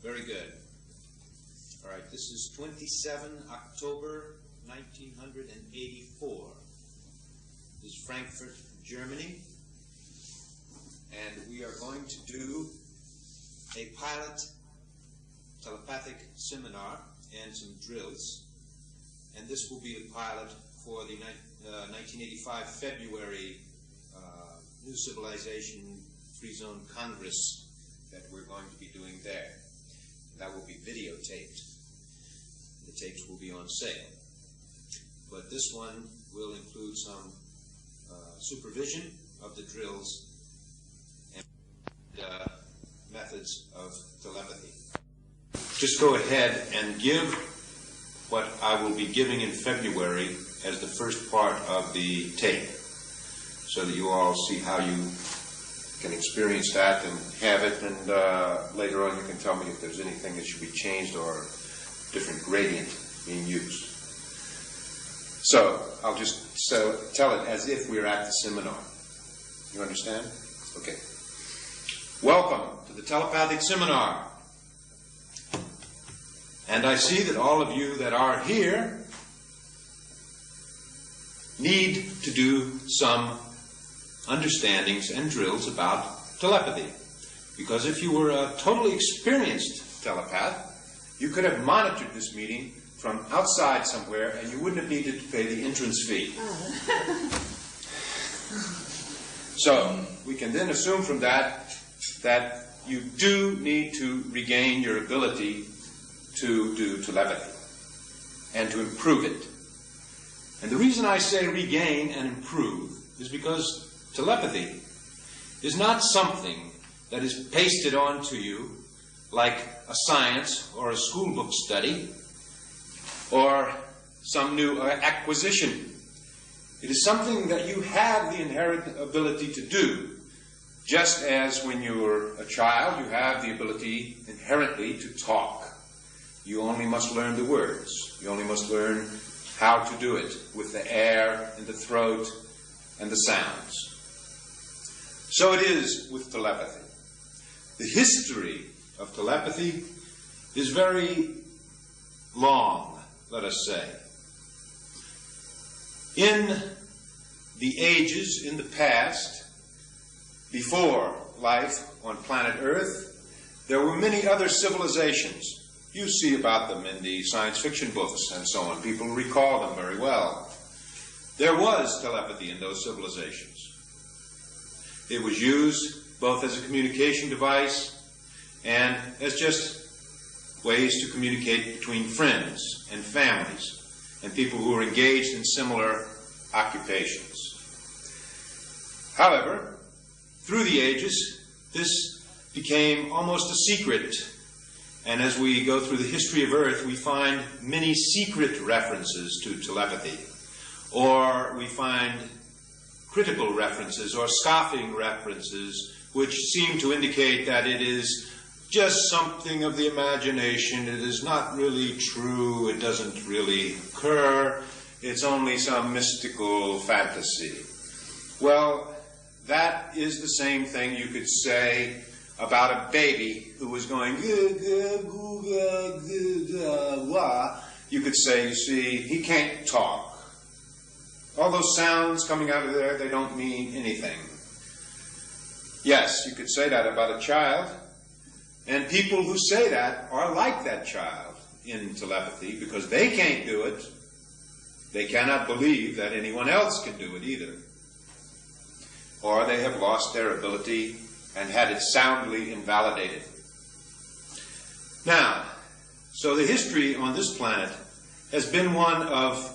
Very good. All right, this is 27 October 1984. This is Frankfurt, Germany. And we are going to do a pilot telepathic seminar and some drills. And this will be a pilot for the 1985 February New Civilization Free Zone Congress that we're going to be doing there. That will be videotaped. The tapes will be on sale. But this one will include some supervision of the drills and methods of telepathy. Just go ahead and give what I will be giving in February as the first part of the tape, so that you all see how you can experience that and have it, and later on you can tell me if there's anything that should be changed or different gradient being used. So I'll just tell it as if we're at the seminar. You understand? Okay. Welcome to the Telepathic Seminar. And I see that all of you that are here need to do some understandings and drills about telepathy. Because if you were a totally experienced telepath, you could have monitored this meeting from outside somewhere and you wouldn't have needed to pay the entrance fee. So we can then assume from that that you do need to regain your ability to do telepathy and to improve it. And the reason I say regain and improve is because telepathy is not something that is pasted onto you like a science or a school book study or some new acquisition. It is something that you have the inherent ability to do, just as when you were a child you have the ability inherently to talk. You only must learn the words. You only must learn how to do it with the air and the throat and the sounds. So it is with telepathy. The history of telepathy is very long, let us say. In the ages in the past, before life on planet Earth, there were many other civilizations. You see about them in the science fiction books and so on. People recall them very well. There was telepathy in those civilizations. It was used both as a communication device and as just ways to communicate between friends and families and people who were engaged in similar occupations. However, through the ages, this became almost a secret. And as we go through the history of Earth, we find many secret references to telepathy. Or we find critical references or scoffing references which seem to indicate that it is just something of the imagination. It is not really true. It doesn't really occur. It's only some mystical fantasy. Well, that is the same thing you could say about a baby who was going, you could say, you see, he can't talk. All those sounds coming out of there, they don't mean anything. Yes, you could say that about a child. And people who say that are like that child in telepathy because they can't do it. They cannot believe that anyone else can do it either. Or they have lost their ability and had it soundly invalidated. Now, so the history on this planet has been one of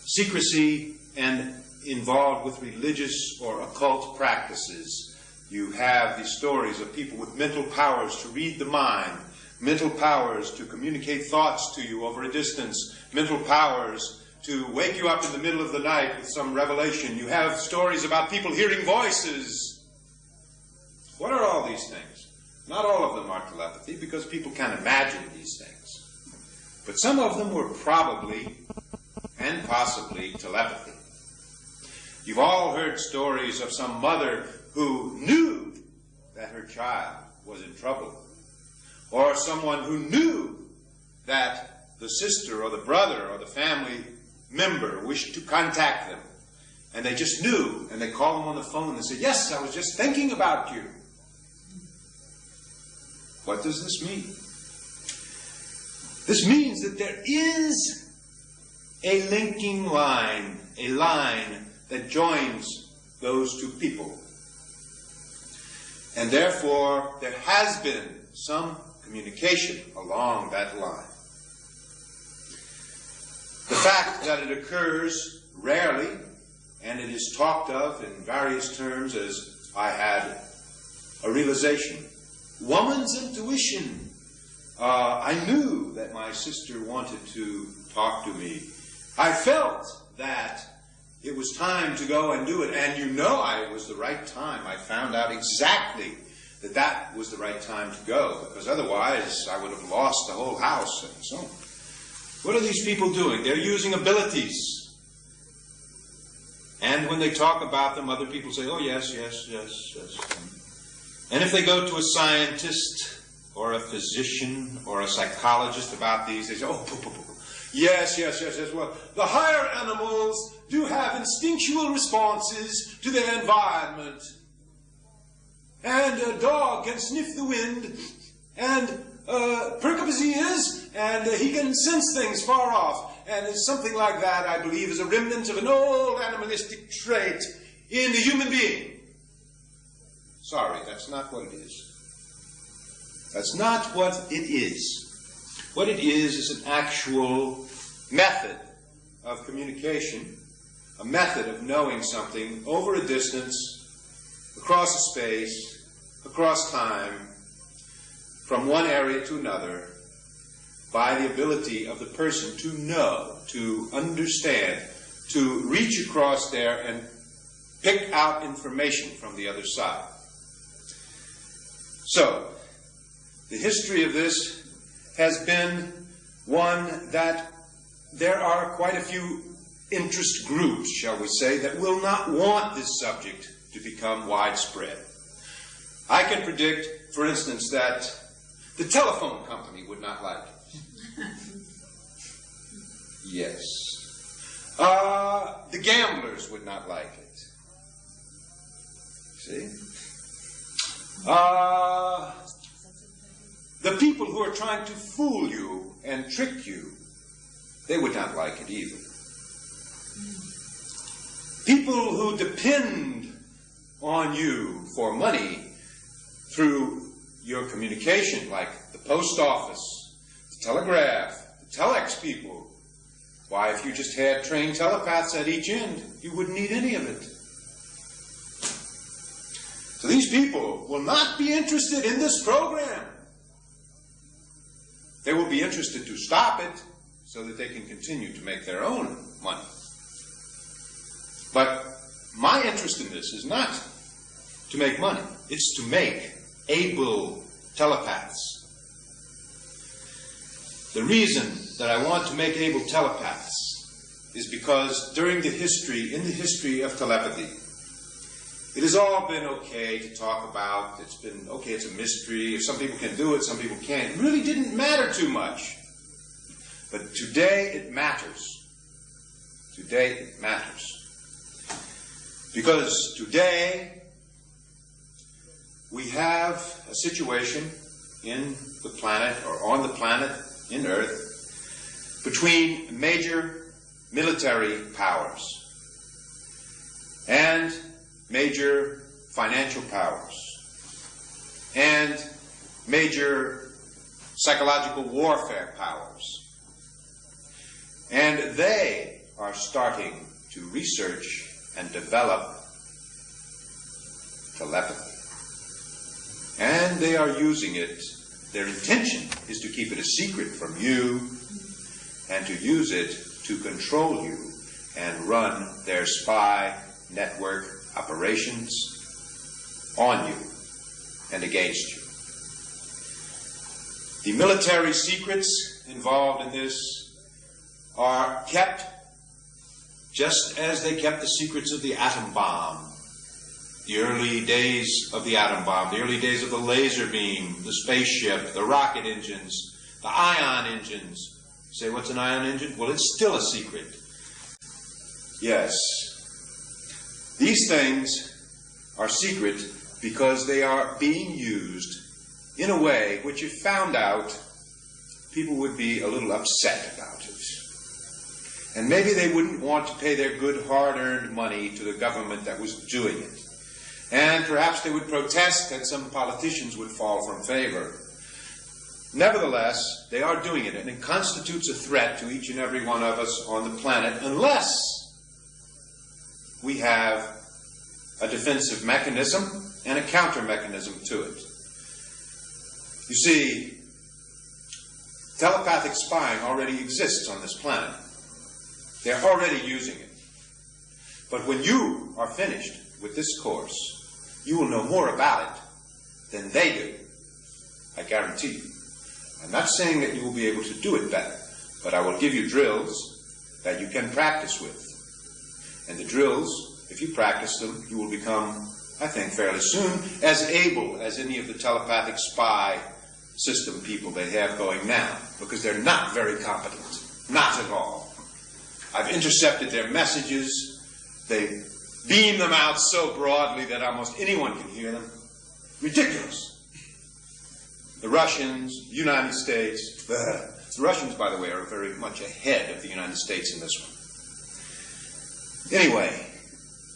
secrecy and involved with religious or occult practices. You have these stories of people with mental powers to read the mind, mental powers to communicate thoughts to you over a distance, mental powers to wake you up in the middle of the night with some revelation. You have stories about people hearing voices. What are all these things? Not all of them are telepathy because people can imagine these things. But some of them were probably and possibly telepathy. You've all heard stories of some mother who knew that her child was in trouble, or someone who knew that the sister or the brother or the family member wished to contact them, and they just knew, and they called them on the phone and said, "Yes, I was just thinking about you." What does this mean? This means that there is a linking line, a line that joins those two people. And therefore, there has been some communication along that line. The fact that it occurs rarely, and it is talked of in various terms as "I had a realization." Woman's intuition. I knew that my sister wanted to talk to me. I felt that it was time to go and do it. And you know it was the right time. I found out exactly that that was the right time to go, because otherwise I would have lost the whole house and so on. What are these people doing? They're using abilities. And when they talk about them, other people say, "Oh, yes, yes, yes, yes." And if they go to a scientist or a physician or a psychologist about these, they say, "Oh, yes, yes, yes, yes. Well, the higher animals do have instinctual responses to their environment. And a dog can sniff the wind and perk up his ears, and he can sense things far off. And it's something like that, I believe, is a remnant of an old animalistic trait in the human being." Sorry, that's not what it is. That's not what it is. What it is an actual method of communication, a method of knowing something over a distance, across a space, across time, from one area to another, by the ability of the person to know, to understand, to reach across there and pick out information from the other side. So, the history of this has been one that there are quite a few interest groups, shall we say, that will not want this subject to become widespread. I can predict, for instance, that the telephone company would not like it. Yes. The gamblers would not like it. See? The people who are trying to fool you and trick you, they would not like it either. People who depend on you for money through your communication, like the post office, the telegraph, the telex people. Why, if you just had trained telepaths at each end, you wouldn't need any of it. So these people will not be interested in this program. They will be interested to stop it so that they can continue to make their own money. But my interest in this is not to make money. It's to make able telepaths. The reason that I want to make able telepaths is because in the history of telepathy, it has all been okay to talk about. It's been okay, it's a mystery. If some people can do it, some people can't. It really didn't matter too much. But today it matters. Today it matters. Because today we have a situation in the planet, or on the planet, in Earth, between major military powers and major financial powers and major psychological warfare powers. And they are starting to research and develop telepathy. And they are using it. Their intention is to keep it a secret from you and to use it to control you and run their spy network operations on you and against you. The military secrets involved in this are kept just as they kept the secrets of the atom bomb The early days of the atom bomb, the early days of the laser beam, the spaceship, the rocket engines, the ion engines. Say, what's an ion engine? Well, it's still a secret. Yes. These things are secret because they are being used in a way which, if found out, people would be a little upset about it. And maybe they wouldn't want to pay their good hard-earned money to the government that was doing it. And perhaps they would protest and some politicians would fall from favor. Nevertheless, they are doing it, and it constitutes a threat to each and every one of us on the planet unless we have a defensive mechanism and a counter mechanism to it. You see, telepathic spying already exists on this planet. They're already using it. But when you are finished with this course, you will know more about it than they do. I guarantee you. I'm not saying that you will be able to do it better, but I will give you drills that you can practice with. And the drills, if you practice them, you will become, I think, fairly soon, as able as any of the telepathic spy system people they have going now, because they're not very competent. Not at all. I've intercepted their messages. They beam them out so broadly that almost anyone can hear them. Ridiculous. The Russians, the United States, the Russians, by the way, are very much ahead of the United States in this one. Anyway,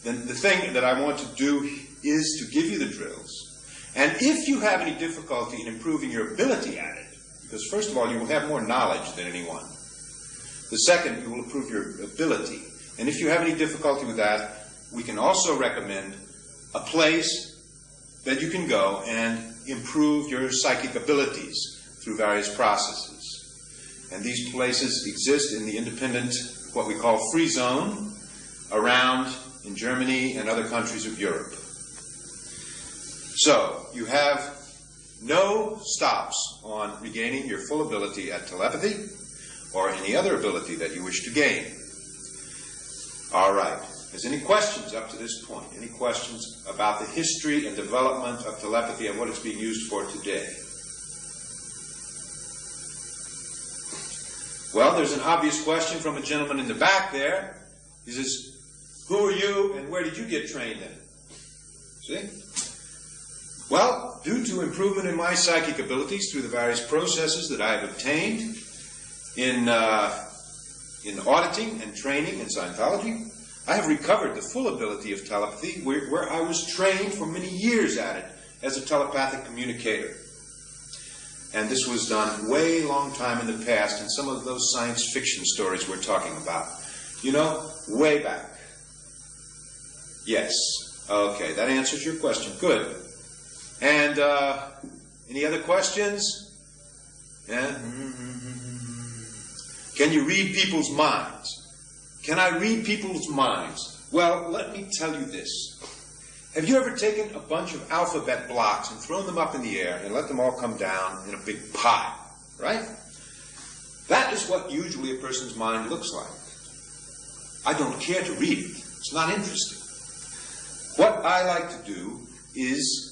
the thing that I want to do is to give you the drills. And if you have any difficulty in improving your ability at it, because first of all, you will have more knowledge than anyone. The second, you will improve your ability. And if you have any difficulty with that, we can also recommend a place that you can go and improve your psychic abilities through various processes. And these places exist in the independent, what we call free zone, around in Germany and other countries of Europe. So, you have no stops on regaining your full ability at telepathy or any other ability that you wish to gain. All right. Is there any questions up to this point? Any questions about the history and development of telepathy and what it's being used for today? Well, there's an obvious question from a gentleman in the back there. He says, who are you and where did you get trained in? See? Well, due to improvement in my psychic abilities through the various processes that I have obtained in auditing and training in Scientology, I have recovered the full ability of telepathy where I was trained for many years at it as a telepathic communicator. And this was done way long time in the past in some of those science fiction stories we're talking about. You know, way back. Yes. Okay, that answers your question. Good. And any other questions? Yeah? Can you read people's minds? Can I read people's minds? Well, let me tell you this. Have you ever taken a bunch of alphabet blocks and thrown them up in the air and let them all come down in a big pile, right? That is what usually a person's mind looks like. I don't care to read it. It's not interesting. What I like to do is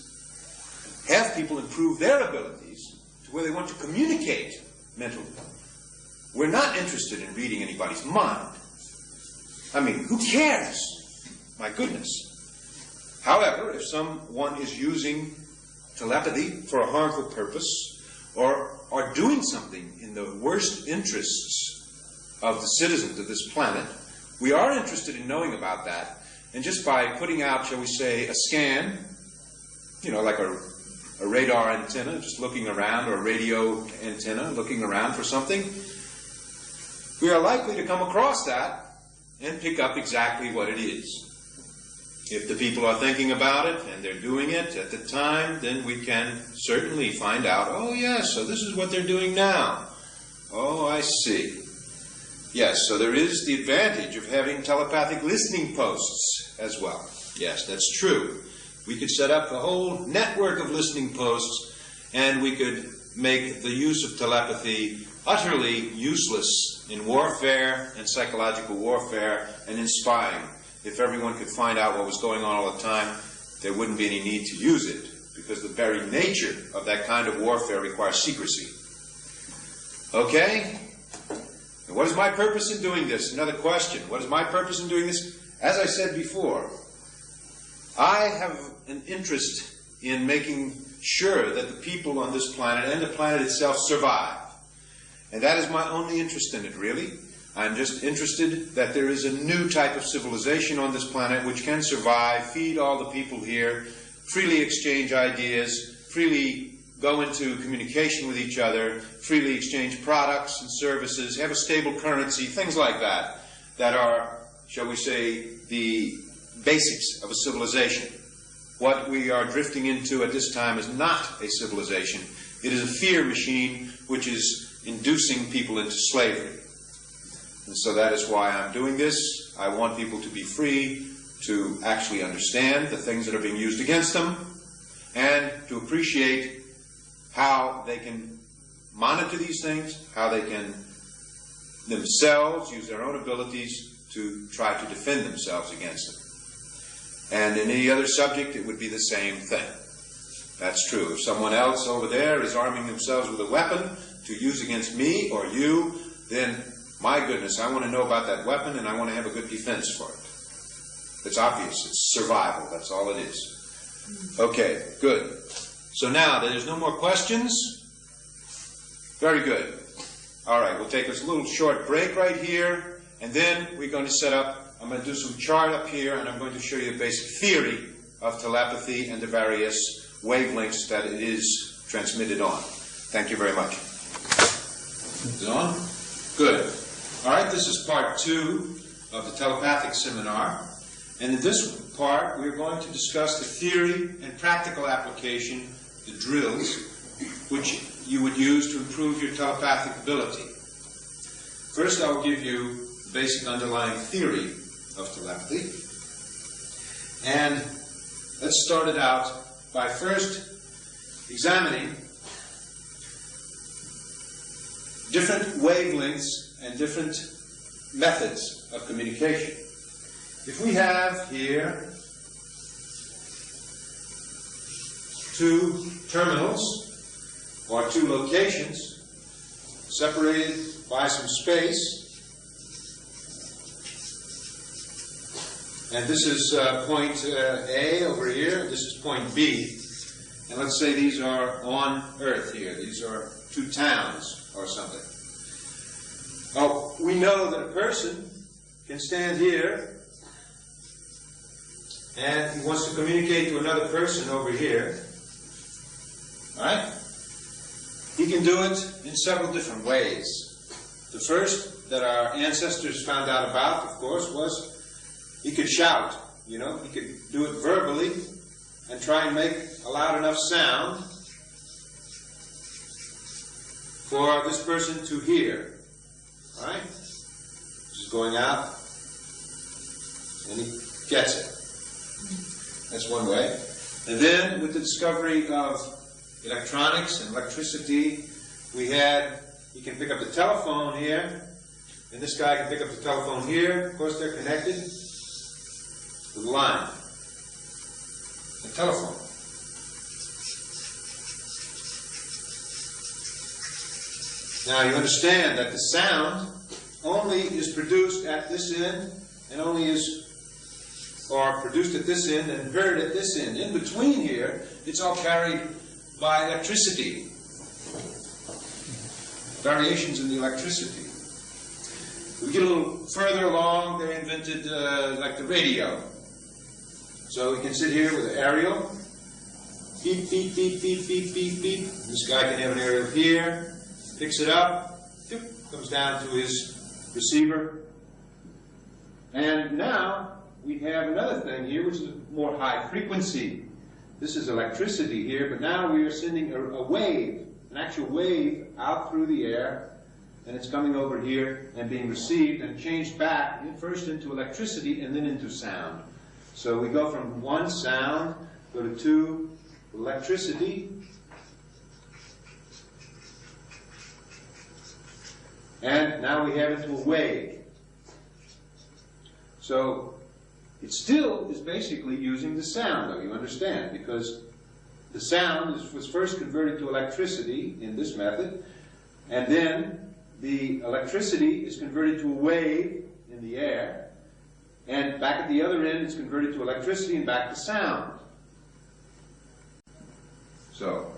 have people improve their abilities to where they want to communicate mentally. We're not interested in reading anybody's mind. I mean, who cares? My goodness. However, if someone is using telepathy for a harmful purpose or are doing something in the worst interests of the citizens of this planet, we are interested in knowing about that. And just by putting out, shall we say, a scan, you know, like a radar antenna, just looking around, or a radio antenna, looking around for something, we are likely to come across that and pick up exactly what it is. If the people are thinking about it and they're doing it at the time, then we can certainly find out, oh yes, so this is what they're doing now. Oh, I see. Yes, so there is the advantage of having telepathic listening posts as well. Yes, that's true. We could set up a whole network of listening posts and we could make the use of telepathy utterly useless in warfare and psychological warfare and in spying. If everyone could find out what was going on all the time, there wouldn't be any need to use it, because the very nature of that kind of warfare requires secrecy. Okay? And what is my purpose in doing this? Another question. What is my purpose in doing this? As I said before, I have an interest in making sure that the people on this planet and the planet itself survive. And that is my only interest in it, really. I'm just interested that there is a new type of civilization on this planet which can survive, feed all the people here, freely exchange ideas, freely go into communication with each other, freely exchange products and services, have a stable currency, things like that, that are, shall we say, the basics of a civilization. What we are drifting into at this time is not a civilization. It is a fear machine which is inducing people into slavery. And so that is why I'm doing this. I want people to be free to actually understand the things that are being used against them and to appreciate how they can monitor these things, how they can themselves use their own abilities to try to defend themselves against them. And in any other subject, it would be the same thing. That's true. If someone else over there is arming themselves with a weapon to use against me or you, then, my goodness, I want to know about that weapon and I want to have a good defense for it. It's obvious. It's survival. That's all it is. Okay, good. So now, there's no more questions? Very good. All right, we'll take a little short break right here, and then we're going to set up, I'm going to do some chart up here, and I'm going to show you the basic theory of telepathy and the various wavelengths that it is transmitted on. Thank you very much. Is it on? Good. All right, this is part 2 of the Telepathic Seminar. And in this part, we're going to discuss the theory and practical application, the drills, which you would use to improve your telepathic ability. First, I'll give you the basic underlying theory of telepathy. And let's start it out by first examining different wavelengths and different methods of communication. If we have here 2 terminals or 2 locations separated by some space, and this is point A over here, this is point B, and let's say these are on Earth here. These are 2 towns or something. Well, we know that a person can stand here and he wants to communicate to another person over here. All right? He can do it in several different ways. The first that our ancestors found out about, of course, was he could shout. You know, he could do it verbally and try and make a loud enough sound for this person to hear. All right? Just going out, and he gets it. That's one way. And then, with the discovery of electronics and electricity, he can pick up the telephone here, and this guy can pick up the telephone here. Of course, they're connected with a line, a telephone. Now, you understand that the sound only is produced at this end, and produced at this end and heard at this end. In between here, it's all carried by electricity. Variations in the electricity. We get a little further along, they invented like the radio. So we can sit here with an aerial. Beep, beep, beep, beep, beep, beep, beep. This guy can have an aerial here. Picks it up. Comes down to his receiver. And now we have another thing here, which is more high frequency. This is electricity here, but now we are sending a wave, an actual wave out through the air, and it's coming over here and being received and changed back first into electricity and then into sound. So we go from 1 sound, go to 2 electricity, and now we have into a wave. So It still is basically using the sound, though, you understand, because the sound was first converted to electricity in this method, and then the electricity is converted to a wave in the air, and back at the other end it's converted to electricity and back to sound. So,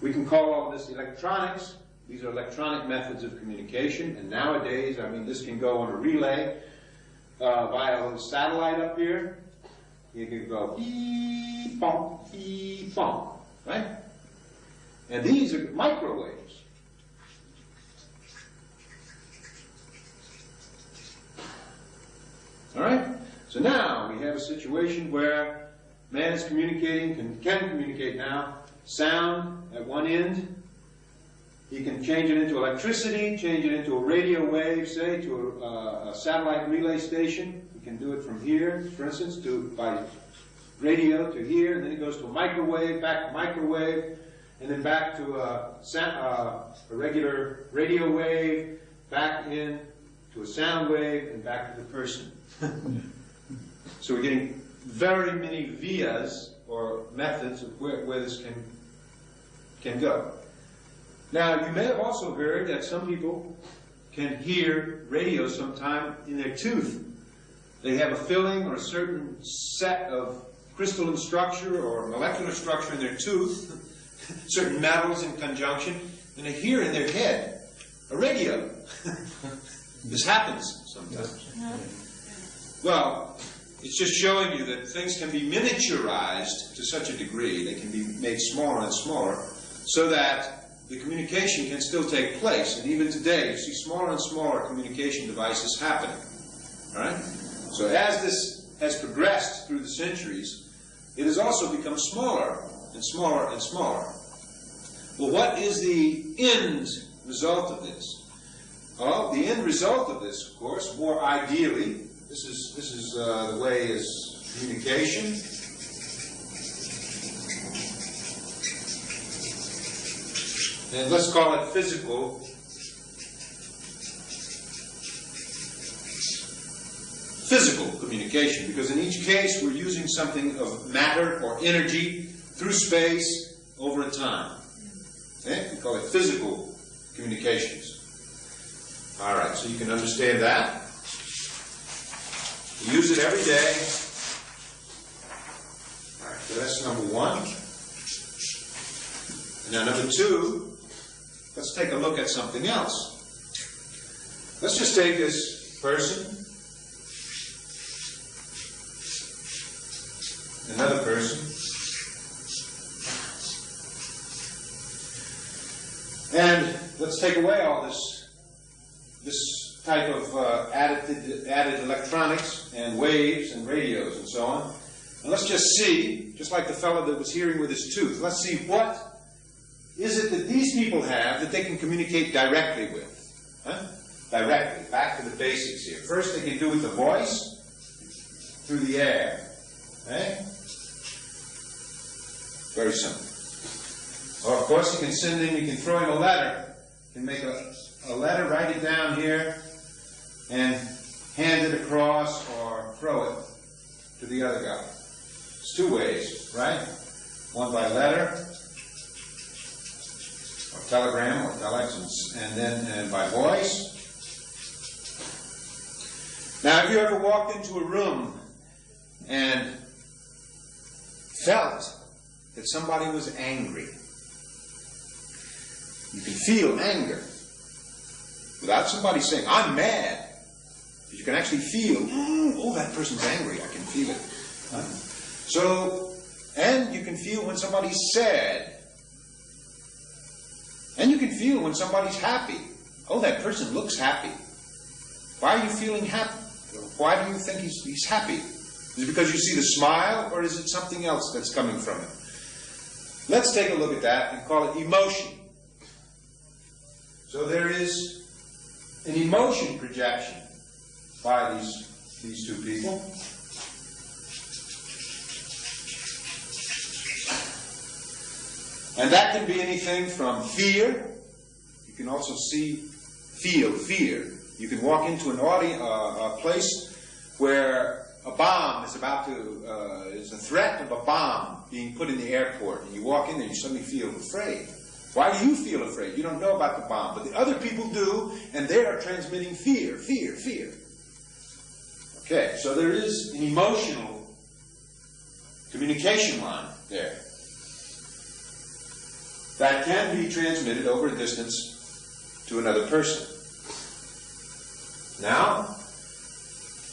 we can call all this electronics. These are electronic methods of communication, and nowadays, I mean, this can go on a relay via a little satellite up here. You can go beep, bong, right? And these are microwaves. All right? So now we have a situation where man is communicating, can communicate now, sound at one end. He can change it into electricity, change it into a radio wave, say, to a satellite relay station. He can do it from here, for instance, by radio to here, and then it goes to a microwave, back to microwave, and then back to a regular radio wave, back in to a sound wave, and back to the person. So we're getting very many vias or methods of where this can go. Now, you may have also heard that some people can hear radio sometime in their tooth. They have a filling or a certain set of crystalline structure or molecular structure in their tooth, certain metals in conjunction, and they hear in their head a radio. This happens sometimes. Well, it's just showing you that things can be miniaturized to such a degree, they can be made smaller and smaller, so that the communication can still take place. And even today, you see smaller and smaller communication devices happening. All right? So as this has progressed through the centuries, it has also become smaller and smaller and smaller. Well, what is the end result of this? Well, the end result of this, of course, more ideally, this is the way is communication. And let's call it physical. Physical communication, because in each case we're using something of matter or energy through space over a time. Okay? We call it physical communications. All right, so you can understand that. We use it every day. All right, so that's number one. And now number two, let's take a look at something else. Let's just take this person, another person, and let's take away all this type of added electronics and waves and radios and so on. And let's just see, just like the fellow that was hearing with his tooth, let's see what is it that these people have that they can communicate directly with? Huh? Directly, back to the basics here. First, they can do with the voice through the air. Okay? Very simple. Or, of course, you can send in, you can throw in a letter. You can make a letter, write it down here, and hand it across or throw it to the other guy. It's two ways, right? One by letter, or telegram, or telex, and then by voice. Now, have you ever walked into a room and felt that somebody was angry? You can feel anger without somebody saying, "I'm mad." But you can actually feel, oh, that person's angry. I can feel it. So, and you can feel when somebody's sad. And you can feel when somebody's happy. Oh, that person looks happy. Why are you feeling happy? Why do you think he's happy? Is it because you see the smile, or is it something else that's coming from it? Let's take a look at that and call it emotion. So there is an emotion projection by these two people. And that can be anything from fear. You can also feel fear. You can walk into a place where a bomb is about to, is a threat of a bomb being put in the airport, and you walk in there and you suddenly feel afraid. Why do you feel afraid? You don't know about the bomb, but the other people do, and they are transmitting fear, fear, fear. Okay, so there is an emotional communication line there that can be transmitted over a distance to another person. Now,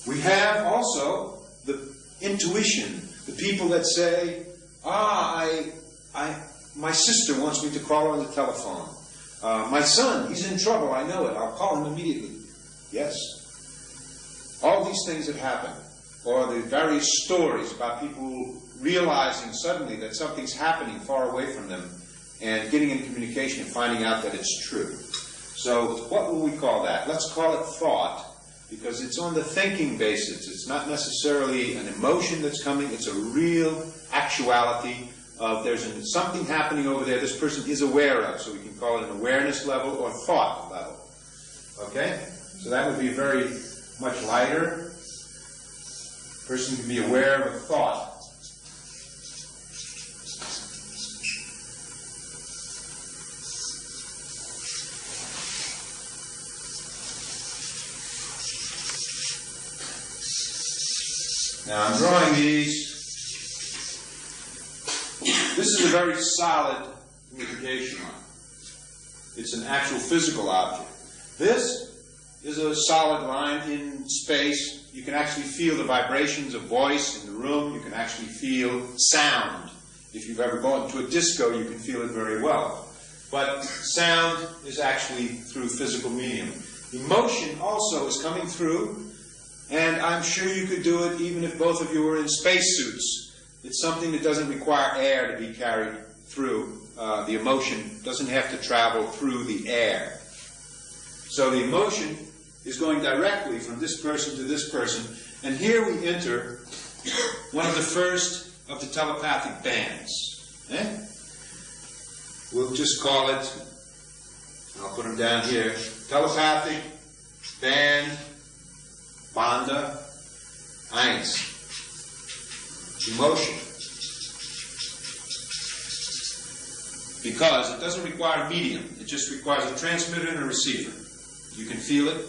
we have also the intuition, the people that say, my sister wants me to call her on the telephone. My son, he's in trouble, I know it, I'll call him immediately. Yes. All these things that happen, or the various stories about people realizing suddenly that something's happening far away from them and getting in communication and finding out that it's true. So what will we call that? Let's call it thought, because it's on the thinking basis. It's not necessarily an emotion that's coming. It's a real actuality of there's something happening over there this person is aware of. So we can call it an awareness level or thought level. Okay? So that would be very much lighter. A person can be aware of a thought. Now I'm drawing these. This is a very solid communication line. It's an actual physical object. This is a solid line in space. You can actually feel the vibrations of voice in the room. You can actually feel sound. If you've ever gone to a disco, you can feel it very well. But sound is actually through physical medium. Emotion also is coming through. And I'm sure you could do it even if both of you were in spacesuits. It's something that doesn't require air to be carried through. The emotion doesn't have to travel through the air. So the emotion is going directly from this person to this person. And here we enter one of the first of the telepathic bands. We'll just call it, I'll put them down here, telepathic band Banda 1. Emotion. Because it doesn't require a medium. It just requires a transmitter and a receiver. You can feel it.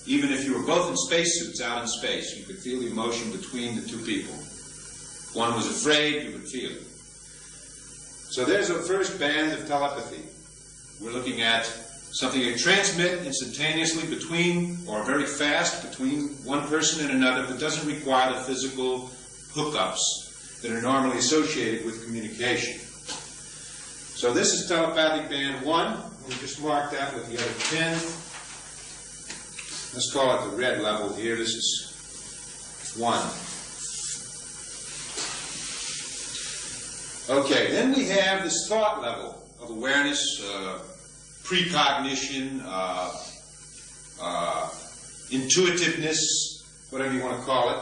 Even if you were both in spacesuits out in space, you could feel the emotion between the two people. If one was afraid, you would feel it. So there's a first band of telepathy. We're looking at something that transmits instantaneously between, or very fast, between one person and another, but doesn't require the physical hookups that are normally associated with communication. So this is telepathic band 1. We just marked that with the other pen. Let's call it the red level here. This is 1. Okay, then we have this thought level of awareness, precognition, intuitiveness, whatever you want to call it.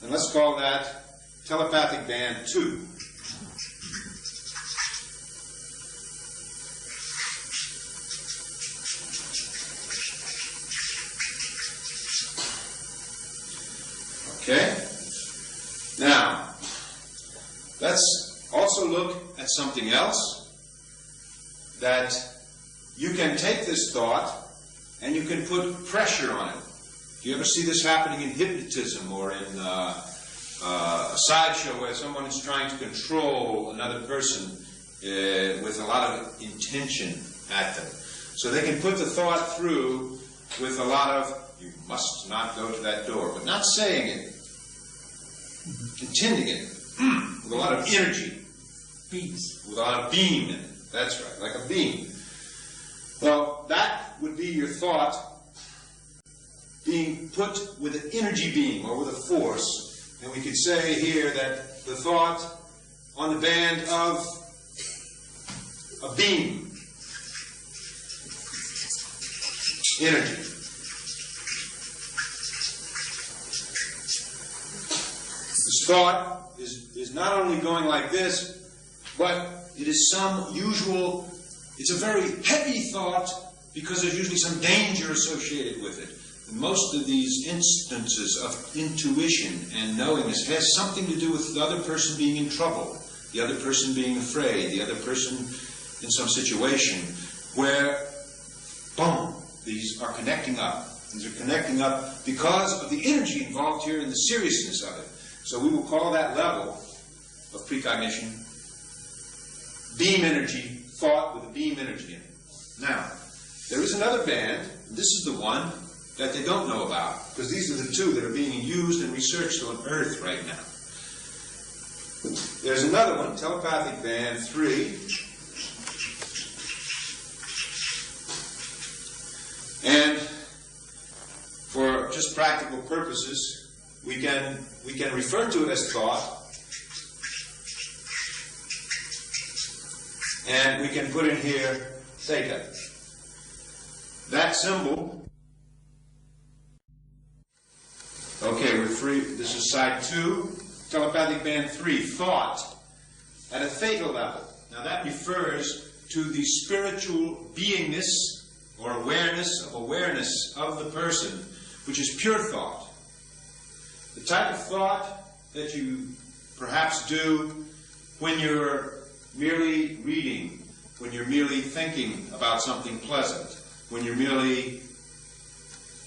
And let's call that telepathic band 2. Okay? Now, let's also look at something else that you can take this thought and you can put pressure on it. Do you ever see this happening in hypnotism or in a sideshow where someone is trying to control another person with a lot of intention at them? So they can put the thought through with a lot of, you must not go to that door, but not saying it, intending it, with a lot of energy. Beams. With a lot of beam in it. That's right, like a beam. Well, that would be your thought being put with an energy beam or with a force. And we could say here that the thought on the band of a beam, energy. This thought is not only going like this, but it is some usual, it's a very heavy thought because there's usually some danger associated with it. most of these instances of intuition and knowingness has something to do with the other person being in trouble, the other person being afraid, the other person in some situation where, boom, these are connecting up. These are connecting up because of the energy involved here and the seriousness of it. So we will call that level of precognition beam energy, thought with a beam energy in it. Now, there is another band, and this is the one that they don't know about, because these are the two that are being used and researched on Earth right now. There's another one, telepathic band 3. And for just practical purposes, we can refer to it as thought, and we can put in here theta. That symbol. Okay, we're free. This is side 2, telepathic band 3, thought at a theta level. Now that refers to the spiritual beingness or awareness of the person, which is pure thought. The type of thought that you perhaps do when you're merely reading, when you're merely thinking about something pleasant, when you're merely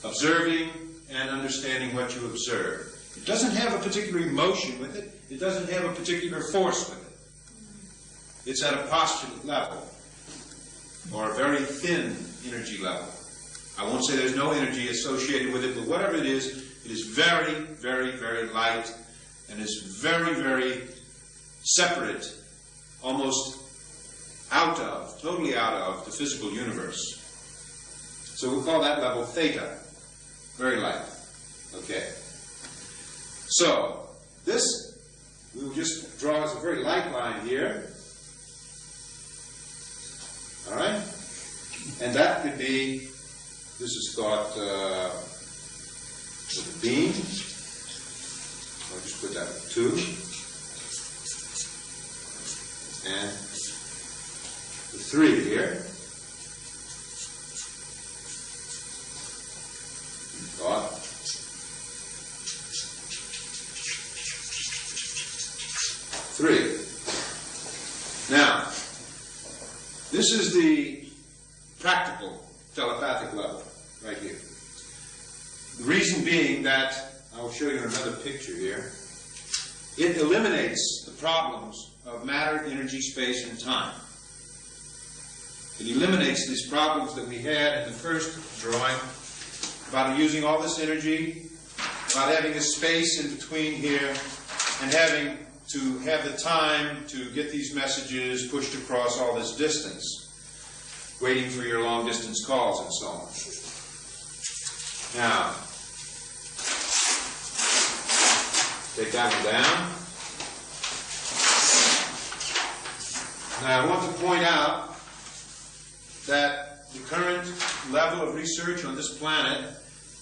observing and understanding what you observe. It doesn't have a particular emotion with it. It doesn't have a particular force with it. It's at a postulate level, or a very thin energy level. I won't say there's no energy associated with it, but whatever it is very, very, very light, and is very, very separate, almost totally out of the physical universe. So we'll call that level theta, very light. Okay. So this, we will just draw as a very light line here. All right? And that could be, this is thought with a beam. I'll just put that with 2. And the 3 here. Thought. Three. Now, this is the practical telepathic level right here. The reason being that, I will show you another picture here, it eliminates the problems of matter, energy, space, and time. It eliminates these problems that we had in the first drawing about using all this energy, about having a space in between here, and having to have the time to get these messages pushed across all this distance, waiting for your long-distance calls and so on. Now, take that one down. Now, I want to point out that the current level of research on this planet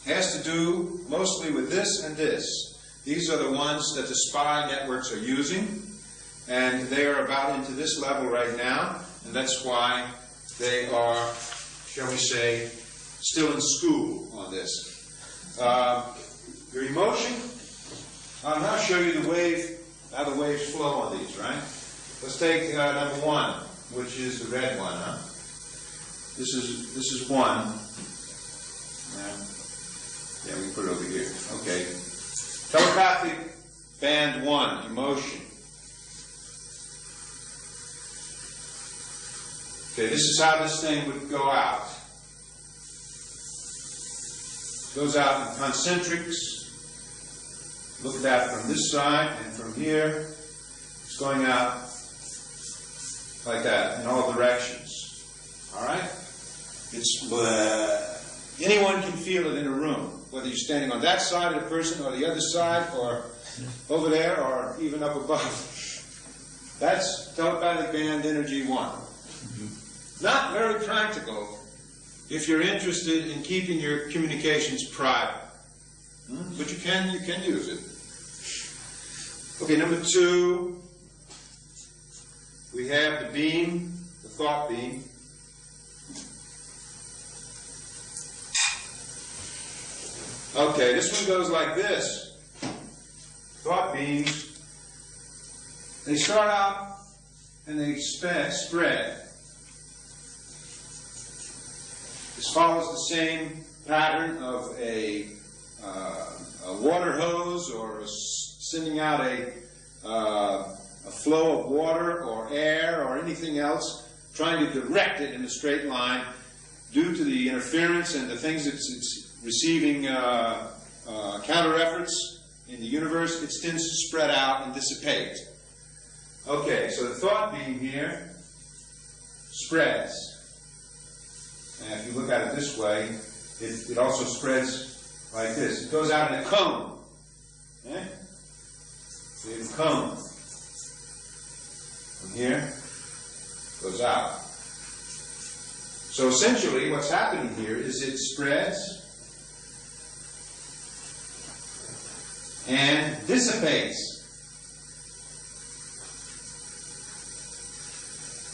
has to do mostly with this and this. These are the ones that the spy networks are using, and they are about into this level right now, and that's why they are, shall we say, still in school on this. Your emotion, I'll now show you the wave, how the waves flow on these, right? Let's take number 1, which is the red one, huh? This is 1. Yeah, we can put it over here. Okay. Telepathic band 1, emotion. Okay, this is how this thing would go out. It goes out in concentrics. Look at that from this side and from here. It's going out like that in all directions. All right? It's anyone can feel it in a room, whether you're standing on that side of the person or the other side or over there or even up above. That's telepathic band energy 1. Not very practical if you're interested in keeping your communications private. But you can use it. Okay, number 2, we have the beam, the thought beam. Okay, this one goes like this. Thought beams, they start out and they spread. This follows the same pattern of a water hose or sending out a flow of water or air or anything else, trying to direct it in a straight line. Due to the interference and the things it's receiving counter efforts in the universe, it tends to spread out and dissipate. Okay, so the thought beam here spreads. And if you look at it this way, it also spreads like this. It goes out in a cone. Okay? See the cone. From here, goes out. So essentially what's happening here is it spreads and dissipates.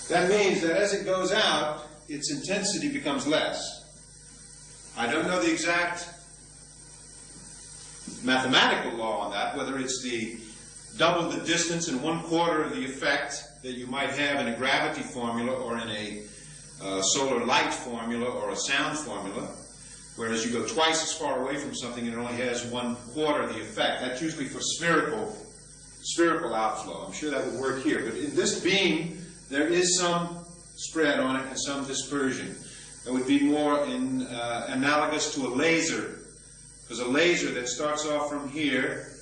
That means that as it goes out, its intensity becomes less. I don't know the exact mathematical law on that, whether it's the double the distance and 1/4 of the effect that you might have in a gravity formula or in a solar light formula or a sound formula, whereas you go twice as far away from something and it only has 1/4 of the effect. That's usually for spherical outflow. I'm sure that would work here. But in this beam, there is some spread on it and some dispersion. It would be more analogous to a laser, because a laser that starts off from here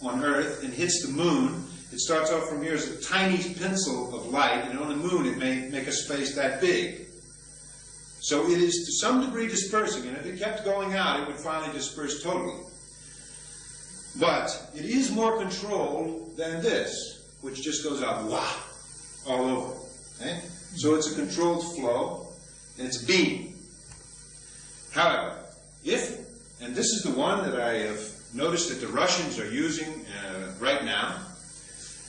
on Earth and hits the moon, it starts off from here as a tiny pencil of light, and on the moon it may make a space that big. So it is to some degree dispersing, and if it kept going out, it would finally disperse totally. But it is more controlled than this, which just goes out wah, all over. Okay? So it's a controlled flow, and it's a beam. However, and this is the one that I have noticed that the Russians are using right now,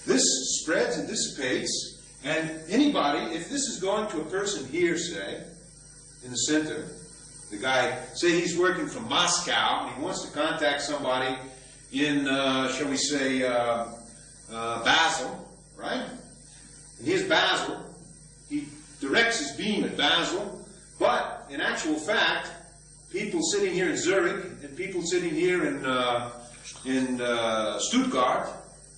this spreads and dissipates, and anybody, if this is going to a person here, say, in the center, the guy, say he's working from Moscow, and he wants to contact somebody in, shall we say, Basel, right? And here's Basel. He directs his beam at Basel, but in actual fact, people sitting here in Zurich and people sitting here in Stuttgart,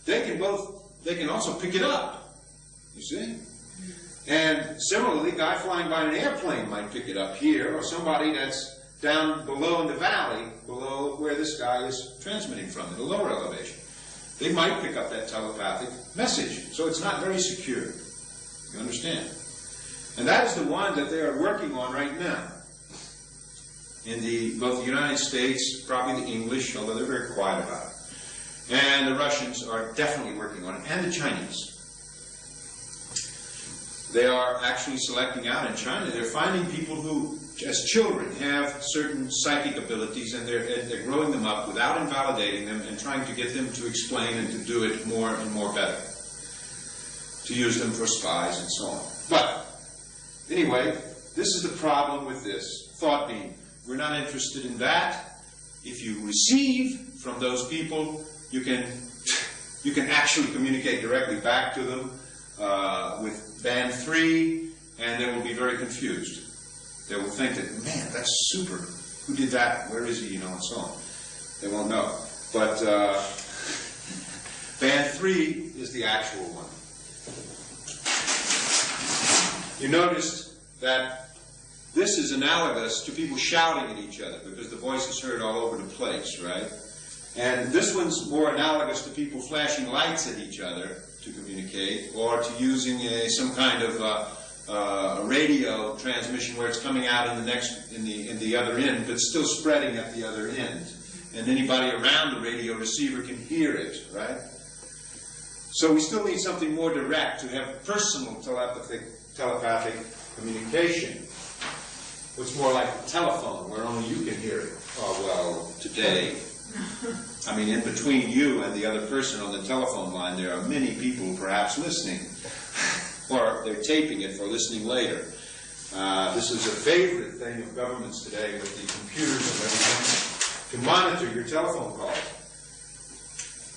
they can also pick it up. You see? And similarly, a guy flying by an airplane might pick it up here, or somebody that's down below in the valley, below where this guy is transmitting from, at a lower elevation. They might pick up that telepathic message. So it's not very secure. You understand? And that is the one that they are working on right now. In both the United States, probably the English, although they're very quiet about it. And the Russians are definitely working on it, and the Chinese. They are actually selecting out in China. They're finding people who, as children, have certain psychic abilities, and they're growing them up without invalidating them and trying to get them to explain and to do it more and more better. To use them for spies and so on. But, anyway, this is the problem with this thought beam. We're not interested in that. If you receive from those people, you can actually communicate directly back to them with band 3, and they will be very confused. They will think that, man, that's super. Who did that? Where is he? You know, and so on. They won't know. But band 3 is the actual one. You noticed that this is analogous to people shouting at each other because the voice is heard all over the place, right? And this one's more analogous to people flashing lights at each other to communicate, or to using some kind of a radio transmission where it's coming out in the other end, but still spreading at the other end. And anybody around the radio receiver can hear it, right? So we still need something more direct to have personal telepathic communication. It's more like a telephone where only you can hear it. Oh, well, today. I mean, in between you and the other person on the telephone line, there are many people perhaps listening. Or they're taping it for listening later. This is a favorite thing of governments today with the computers and everything. to monitor your telephone calls.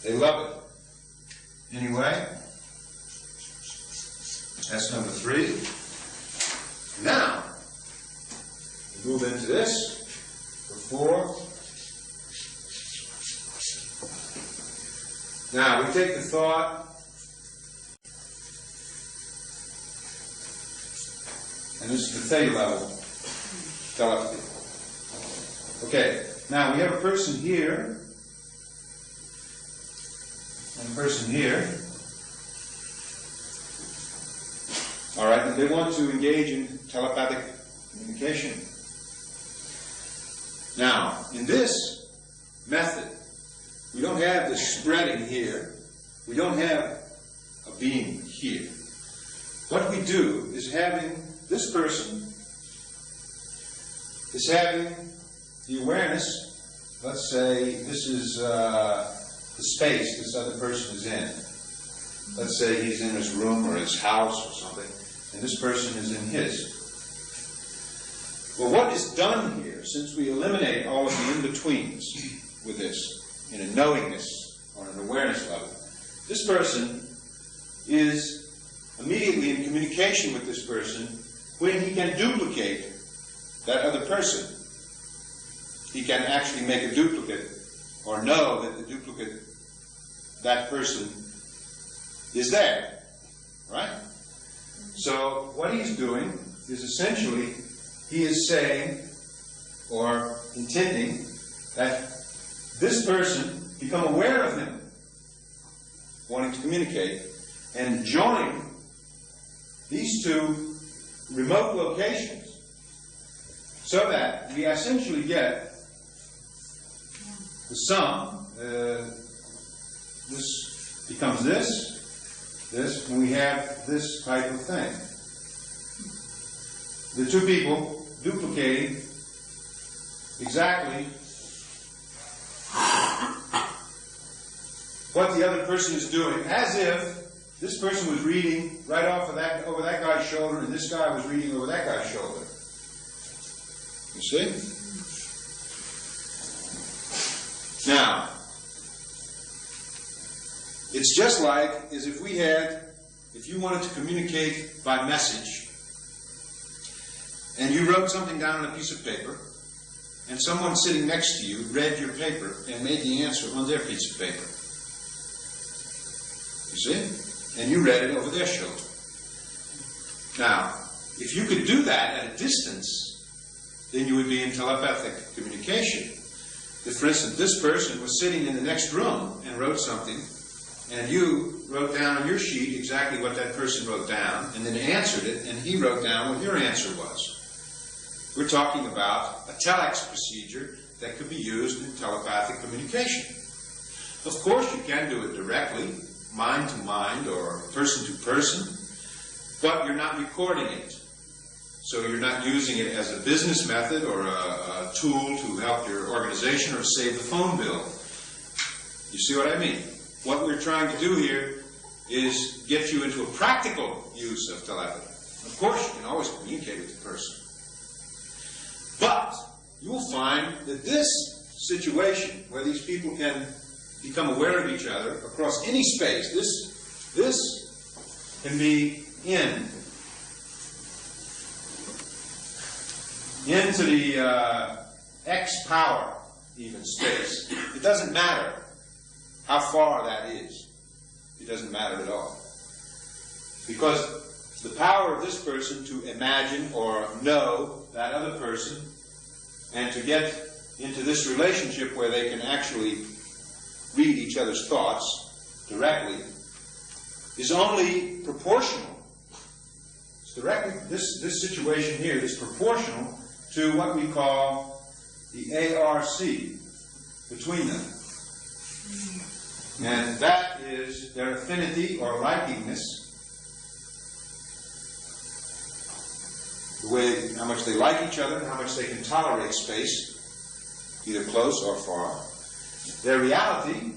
They love it. Anyway, that's number 3. Now, we move into this for 4. Now, we take the thought, and this is the theta level telepathy. Okay, now we have a person here, and a person here. All right, and they want to engage in telepathic communication. Now, in this method, we don't have the spreading here. We don't have a being here. What we do is having this person is having the awareness. Let's say this is the space this other person is in. Let's say he's in his room or his house or something, and this person is in his. Well, what is done here, since we eliminate all of the in-betweens with this, in a knowingness or an awareness level, this person is immediately in communication with this person when he can duplicate that other person. He can actually make a duplicate or know that the duplicate, that person, is there. Right? So what he's doing is essentially he is saying or intending that this person become aware of him, wanting to communicate, and join these two remote locations so that we essentially get the sum. This becomes this, and we have this type of thing. The two people duplicating exactly what the other person is doing, as if this person was reading right off of that, over that guy's shoulder, and this guy was reading over that guy's shoulder. You see? Now, it's just like as if we had, if you wanted to communicate by message, and you wrote something down on a piece of paper, and someone sitting next to you read your paper and made the answer on their piece of paper. You see? And you read it over their shoulder. Now, if you could do that at a distance, then you would be in telepathic communication. If, for instance, this person was sitting in the next room and wrote something, and you wrote down on your sheet exactly what that person wrote down, and then answered it, and he wrote down what your answer was. We're talking about a telex procedure that could be used in telepathic communication. Of course, you can do it directly, mind to mind or person to person, but you're not recording it. So you're not using it as a business method or a tool to help your organization or save the phone bill. You see what I mean? What we're trying to do here is get you into a practical use of telepathy. Of course, you can always communicate with the person. But you will find that this situation, where these people can become aware of each other across any space, this can be into the X power, even space. It doesn't matter how far that is. It doesn't matter at all. Because the power of this person to imagine or know that other person and to get into this relationship where they can actually read each other's thoughts directly is only proportional. It's directly, this situation here is proportional to what we call the ARC between them. And that is their affinity or likingness, the way, how much they like each other and how much they can tolerate space, either close or far. Their reality,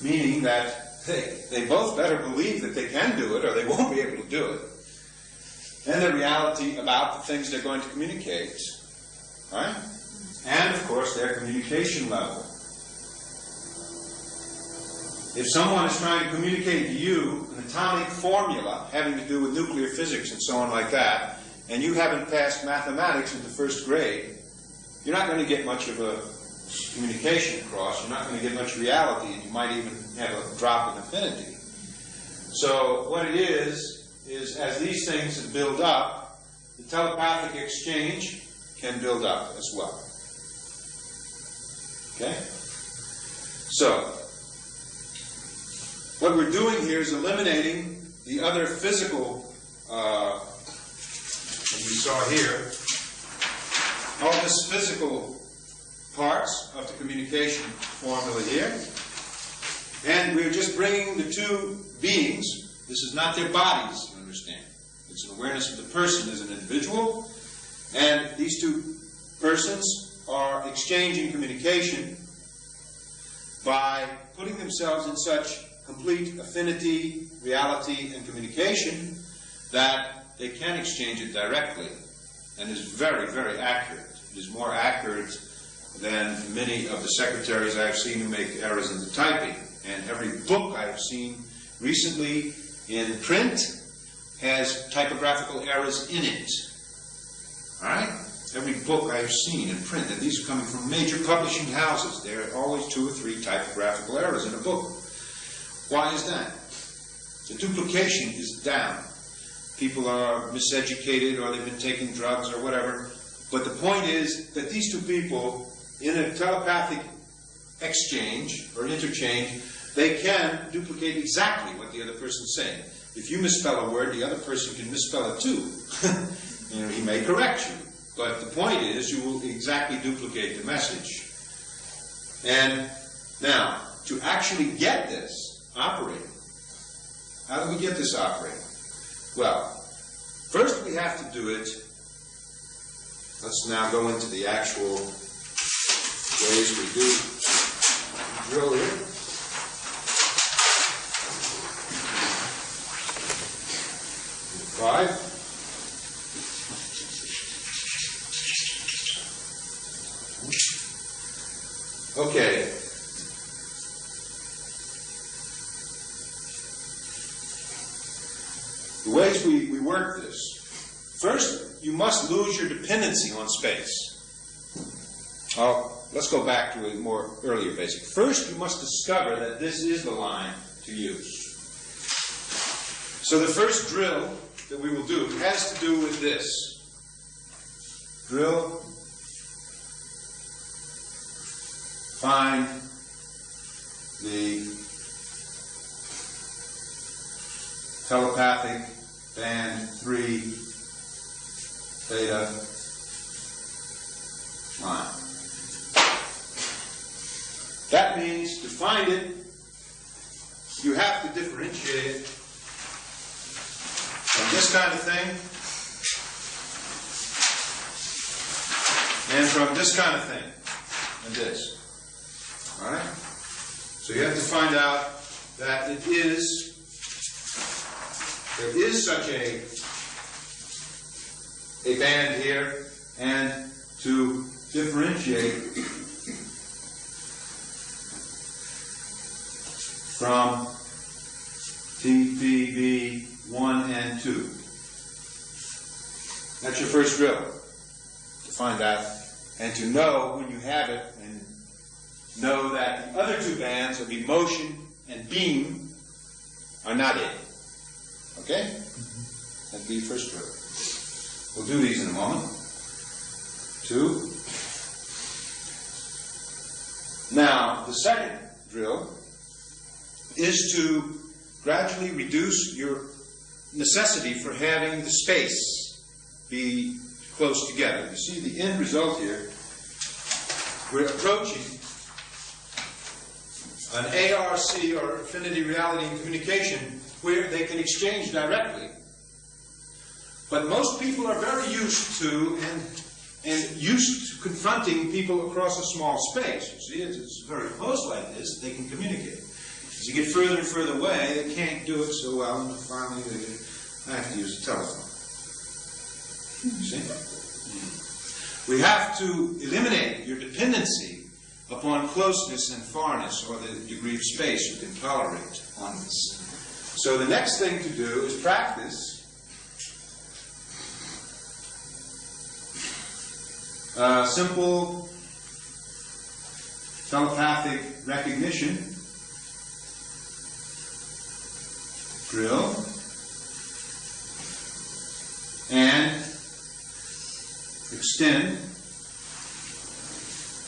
meaning that they both better believe that they can do it or they won't be able to do it. And their reality about the things they're going to communicate. Right? and, of course, their communication level. If someone is trying to communicate to you an atomic formula having to do with nuclear physics and so on like that, and you haven't passed mathematics in the first grade, you're not going to get much of a communication across. You're not going to get much reality, and you might even have a drop in affinity. So what it is as these things build up, the telepathic exchange can build up as well. Okay? So, what we're doing here is eliminating the other physical, as we saw here, all this physical parts of the communication formula here. And we're just bringing the two beings. This is not their bodies, you understand. It's an awareness of the person as an individual. And these two persons are exchanging communication by putting themselves in such complete affinity, reality, and communication that they can exchange it directly, and is very, very accurate. It is more accurate than many of the secretaries I've seen who make errors in the typing. And every book I've seen recently in print has typographical errors in it. All right? Every book I've seen in print, and these are coming from major publishing houses, there are always 2 or 3 typographical errors in a book. Why is that? The duplication is down. People are miseducated, or they've been taking drugs or whatever. But the point is that these two people, in a telepathic exchange or interchange, they can duplicate exactly what the other person's saying. If you misspell a word, the other person can misspell it too. He may correct you. But the point is, you will exactly duplicate the message. And now, to actually get this operating, how do we get this operating? Well, first we have to do it. Let's now go into the actual ways we do drill here. Five. Okay. The ways we work this. First, you must lose your dependency on space. Let's go back to a more earlier basic. First, you must discover that this is the line to use. So the first drill that we will do has to do with this. Drill. Find the telepathic band 3 theta line. That means to find it, you have to differentiate it from this kind of thing and from this kind of thing and this. All right? So you have to find out that there is such a band here, and to differentiate from TPB 1 and 2. That's your first drill, to find that, and to know when you have it, and know that the other 2 bands of emotion and beam are not it. Okay? That'd be your first drill. We'll do these in a moment. 2. Now, the second drill is to gradually reduce your necessity for having the space be close together. You see the end result here. We're approaching an ARC, or affinity, reality, and communication, where they can exchange directly. But most people are very used to and used to confronting people across a small space. You see, it's very close like this, they can communicate. As you get further and further away, they can't do it so well, and finally they have to use a telephone. You see? We have to eliminate your dependency upon closeness and farness, or the degree of space you can tolerate on this. So the next thing to do is practice simple telepathic recognition drill and extend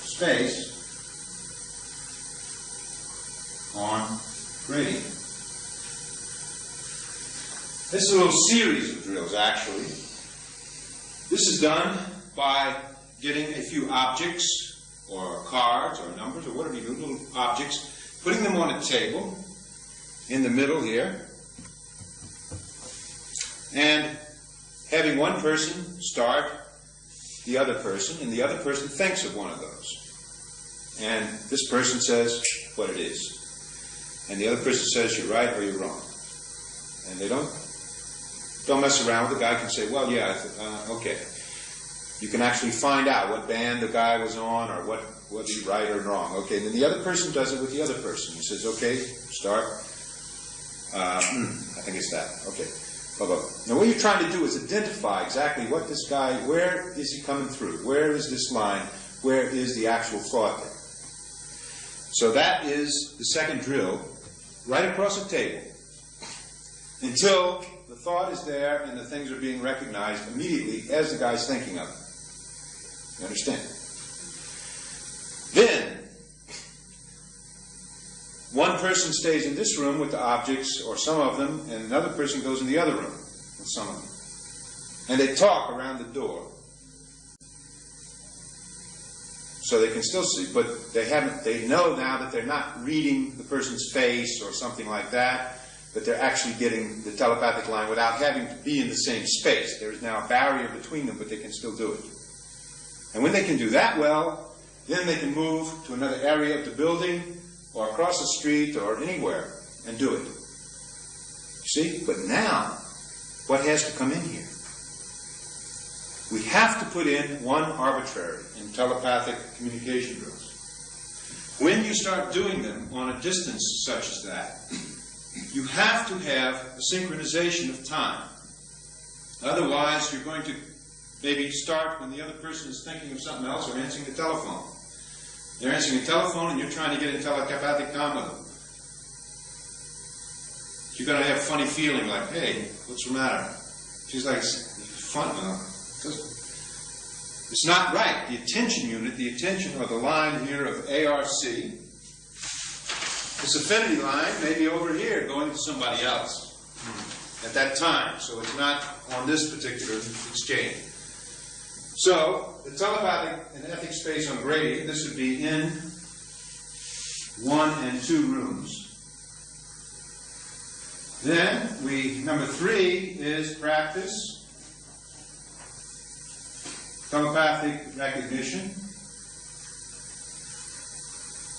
space on gradient. This is a little series of drills, actually. This is done by getting a few objects, or cards, or numbers, or whatever you do, little objects, putting them on a table in the middle here, and having one person start the other person, and the other person thinks of one of those. And this person says what it is. And the other person says, you're right or you're wrong. And they don't mess around. The guy can say, well, yeah, okay. You can actually find out what band the guy was on, or whether he's right or wrong. Okay, and then the other person does it with the other person. He says, okay, start. I think it's that. Okay. Blah, blah. Now what you're trying to do is identify exactly what this guy, where is he coming through? Where is this line? Where is the actual thought there? So that is the second drill, right across the table, until the thought is there and the things are being recognized immediately as the guy's thinking of it. You understand? Then, one person stays in this room with the objects, or some of them, and another person goes in the other room with some of them. And they talk around the door. So they can still see, but they know now that they're not reading the person's face or something like that, but they're actually getting the telepathic line without having to be in the same space. There is now a barrier between them, but they can still do it. And when they can do that well, then they can move to another area of the building, or across the street, or anywhere, and do it. You see? But now, what has to come in here? We have to put in one arbitrary in telepathic communication drills. When you start doing them on a distance such as that, you have to have a synchronization of time. Otherwise, you're going to maybe start when the other person is thinking of something else or answering the telephone. They're answering the telephone and you're trying to get in telepathic com with them. You're going to have a funny feeling like, hey, what's the matter? She's like, fun. It's not right. The attention unit, the attention or the line here of ARC, this affinity line may be over here going to somebody else at that time. So it's not on this particular exchange. So the telepathic and ethic space on gradient, this would be in 1 and 2 rooms. Then number 3 is practice telepathic recognition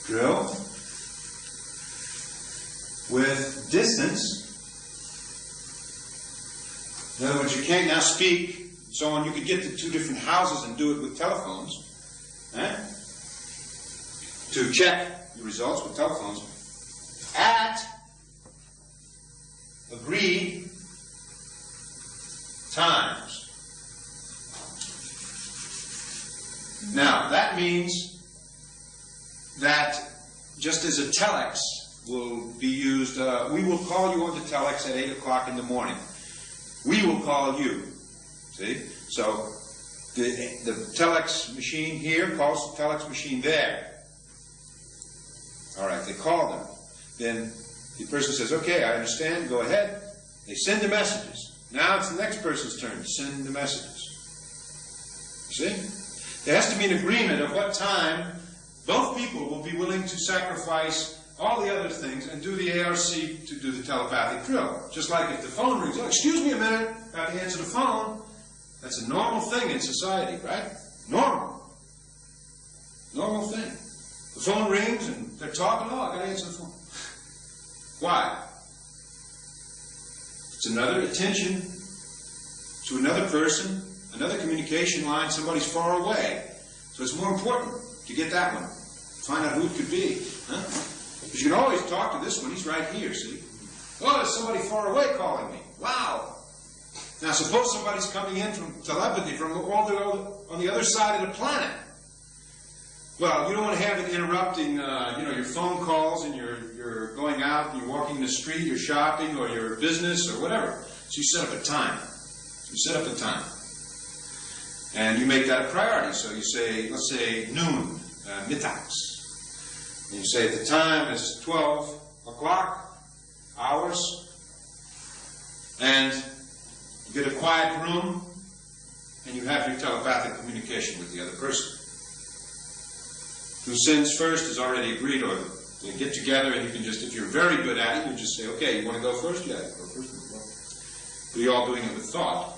drill with distance. In other words, you can't now speak. So on, you could get to 2 different houses and do it with telephones, to check the results with telephones at agreed times. Now, that means that just as a telex will be used, we will call you on the telex at 8 o'clock in the morning. We will call you. See? So the telex machine here calls the telex machine there. All right, they call them. Then the person says, okay, I understand, go ahead. They send the messages. Now it's the next person's turn to send the messages. You see? There has to be an agreement of what time both people will be willing to sacrifice all the other things and do the ARC to do the telepathic drill. Just like if the phone rings, oh, excuse me a minute, I have to answer the phone. That's a normal thing in society, right? Normal. Normal thing. The phone rings and they're talking, oh, I got to answer the phone. Why? It's another attention to another person another communication line, somebody's far away. So it's more important to get that one. Find out who it could be. Huh? Because you can always talk to this one. He's right here, see? Oh, there's somebody far away calling me. Wow. Now, suppose somebody's coming in from telepathy from on the other side of the planet. Well, you don't want to have it interrupting, your phone calls, and you're going out, and you're walking the street, you're shopping, or your business, or whatever. So you set up a time. You set up a time. And you make that a priority. So you say, let's say noon, mittags. And you say the time is 12 o'clock, hours, and you get a quiet room, and you have your telepathic communication with the other person. Who sins first is already agreed, or you get together and you can just, if you're very good at it, you just say, okay, you want to go first? Yeah, go first. But you're all doing it with thought.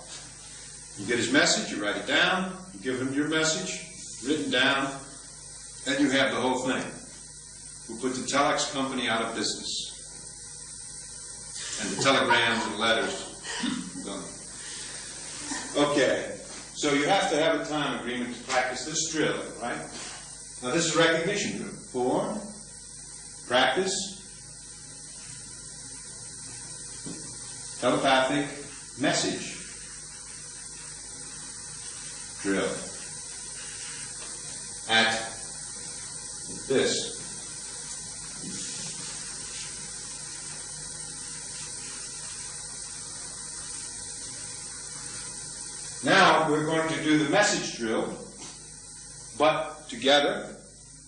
You get his message, you write it down, you give him your message, written down, and you have the whole thing. We'll put the telex company out of business. And the telegrams and letters, done. Okay, so you have to have a time agreement to practice this drill, right? Now this is recognition drill. Form, practice, telepathic message drill. At this. Now we're going to do the message drill, but together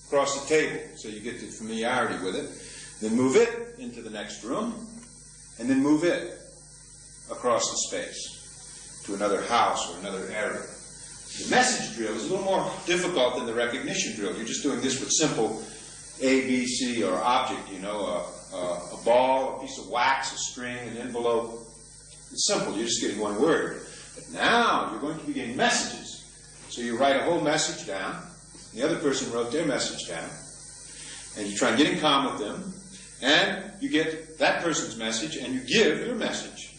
across the table, so you get the familiarity with it. Then move it into the next room, and then move it across the space to another house or another area. The message drill is a little more difficult than the recognition drill. You're just doing this with simple A, B, C, or object, a ball, a piece of wax, a string, an envelope. It's simple. You're just getting one word. But now you're going to be getting messages. So you write a whole message down. The other person wrote their message down. And you try and get in common with them. And you get that person's message and you give your message.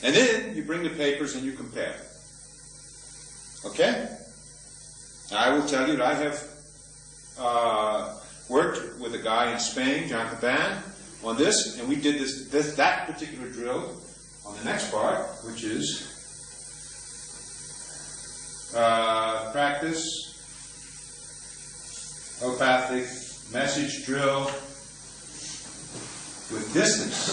And then you bring the papers and you compare. Okay? Now, I will tell you that I have worked with a guy in Spain, John Capt, on this, and we did that particular drill on the next part, which is practice, telepathic message drill with distance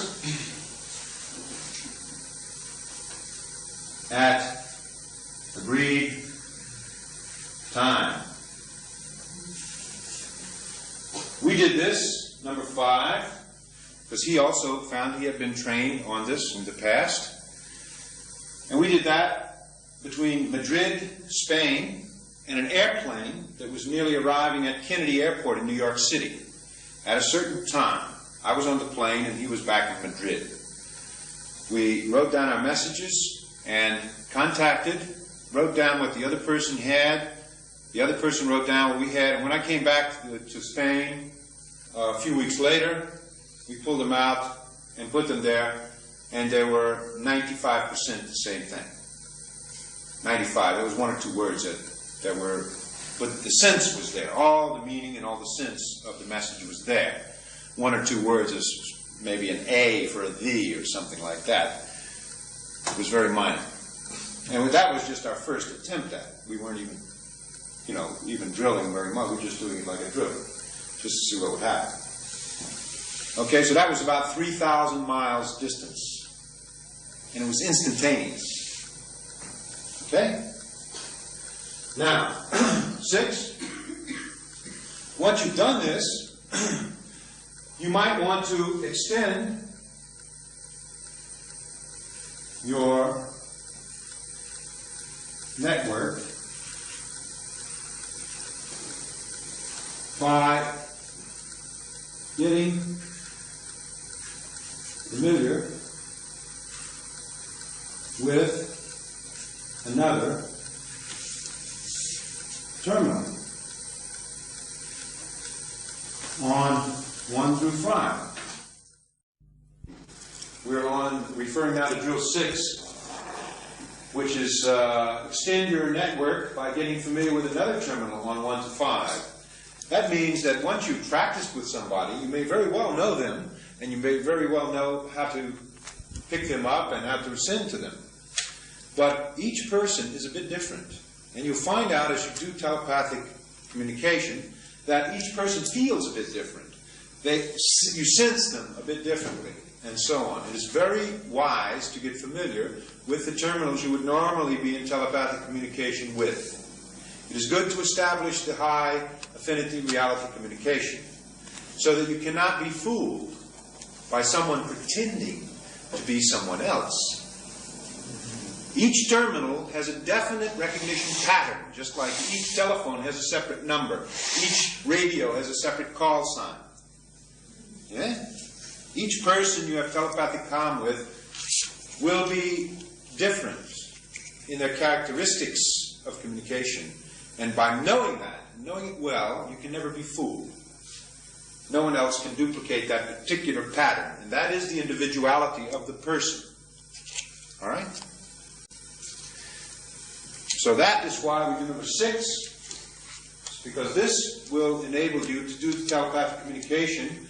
at agreed time. We did this, number 5, because he also found he had been trained on this in the past. And we did that between Madrid, Spain, and an airplane that was nearly arriving at Kennedy Airport in New York City at a certain time. I was on the plane and he was back in Madrid. We wrote down our messages and wrote down what the other person had. The other person wrote down what we had. And when I came back to Spain a few weeks later, we pulled them out and put them there, and they were 95% the same thing. 95. There was 1 or 2 words that were, but the sense was there. All the meaning and all the sense of the message was there. 1 or 2 words is maybe an A for a the or something like that. It was very minor. And that was just our first attempt at it. We weren't even, even drilling very much. We were just doing it like a drill, just to see what would happen. Okay, so that was about 3,000 miles distance. And it was instantaneous. Okay? Now, 6. Once you've done this, you might want to extend your network by getting familiar with another terminal on 1 through 5. We're referring now to drill 6. which is extend your network by getting familiar with another terminal on 1 to 5. That means that once you've practiced with somebody, you may very well know them, and you may very well know how to pick them up and how to send to them. But each person is a bit different. And you'll find out as you do telepathic communication that each person feels a bit different. You sense them a bit differently, and so on. It is very wise to get familiar with the terminals you would normally be in telepathic communication with. It is good to establish the high affinity reality communication so that you cannot be fooled by someone pretending to be someone else. Each terminal has a definite recognition pattern, just like each telephone has a separate number. Each radio has a separate call sign. Yeah? Each person you have telepathic comm with will be different in their characteristics of communication. And by knowing that, knowing it well, you can never be fooled. No one else can duplicate that particular pattern. And that is the individuality of the person. All right? So that is why we do number 6, because this will enable you to do telepathic communication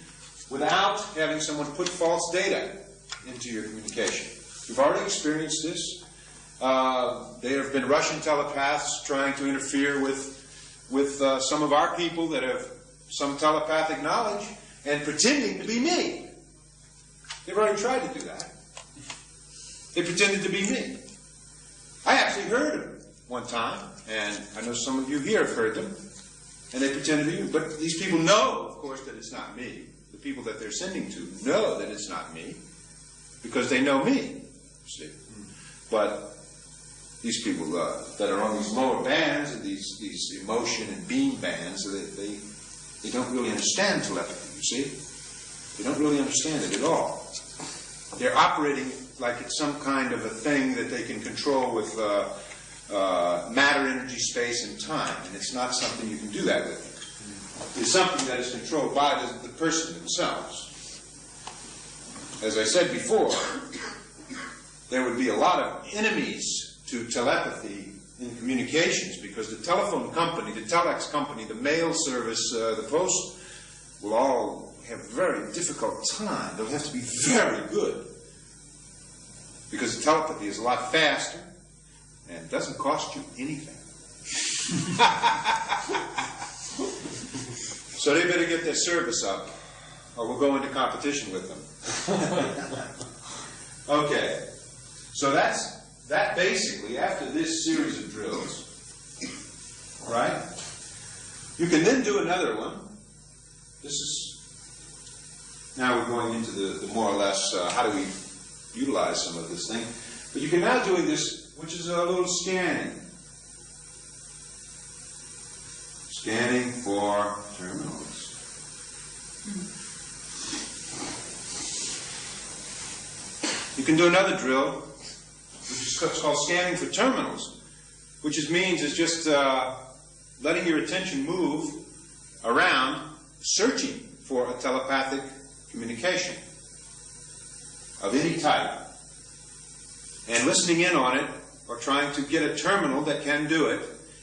without having someone put false data into your communication. You've already experienced this. There have been Russian telepaths trying to interfere with some of our people that have some telepathic knowledge and pretending to be me. They've already tried to do that. They pretended to be me. I actually heard them one time, and I know some of you here have heard them, and they pretend to be you. But these people know, of course, that it's not me. The people that they're sending to know that it's not me, because they know me, see. But these people that are on these lower bands, and these emotion and beam bands, they don't really understand telepathy, you see. They don't really understand it at all. They're operating like it's some kind of a thing that they can control with matter, energy, space, and time, and it's not something you can do that with. It's something that is controlled by the person themselves. As I said before, there would be a lot of enemies to telepathy in communications because the telephone company, the telex company, the mail service, the post will all have a very difficult time. They'll have to be very good because telepathy is a lot faster and it doesn't cost you anything. So they better get their service up, or we'll go into competition with them. Okay, so that basically, after this series of drills, right? You can then do another one. This is, now we're going into the more or less, how do we utilize some of this thing. But you can now do this, which is a little scanning. Scanning for terminals. You can do another drill, which is called scanning for terminals, which means it's just letting your attention move around, searching for a telepathic communication of any type, and listening in on it, or trying to get a terminal that can do it,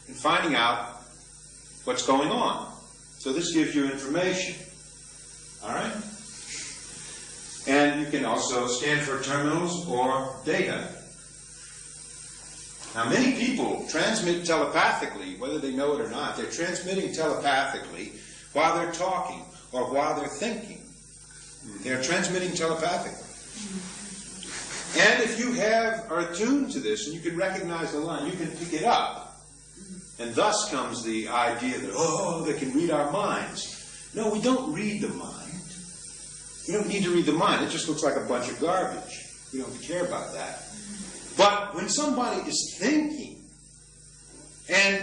and finding out what's going on. So this gives you information. All right? And you can also scan for terminals or data. Now, many people transmit telepathically, whether they know it or not. They're transmitting telepathically while they're talking or while they're thinking. They're transmitting telepathically. And if you are attuned to this and you can recognize the line, you can pick it up. And thus comes the idea that, they can read our minds. No, we don't read the mind. We don't need to read the mind. It just looks like a bunch of garbage. We don't care about that. But when somebody is thinking and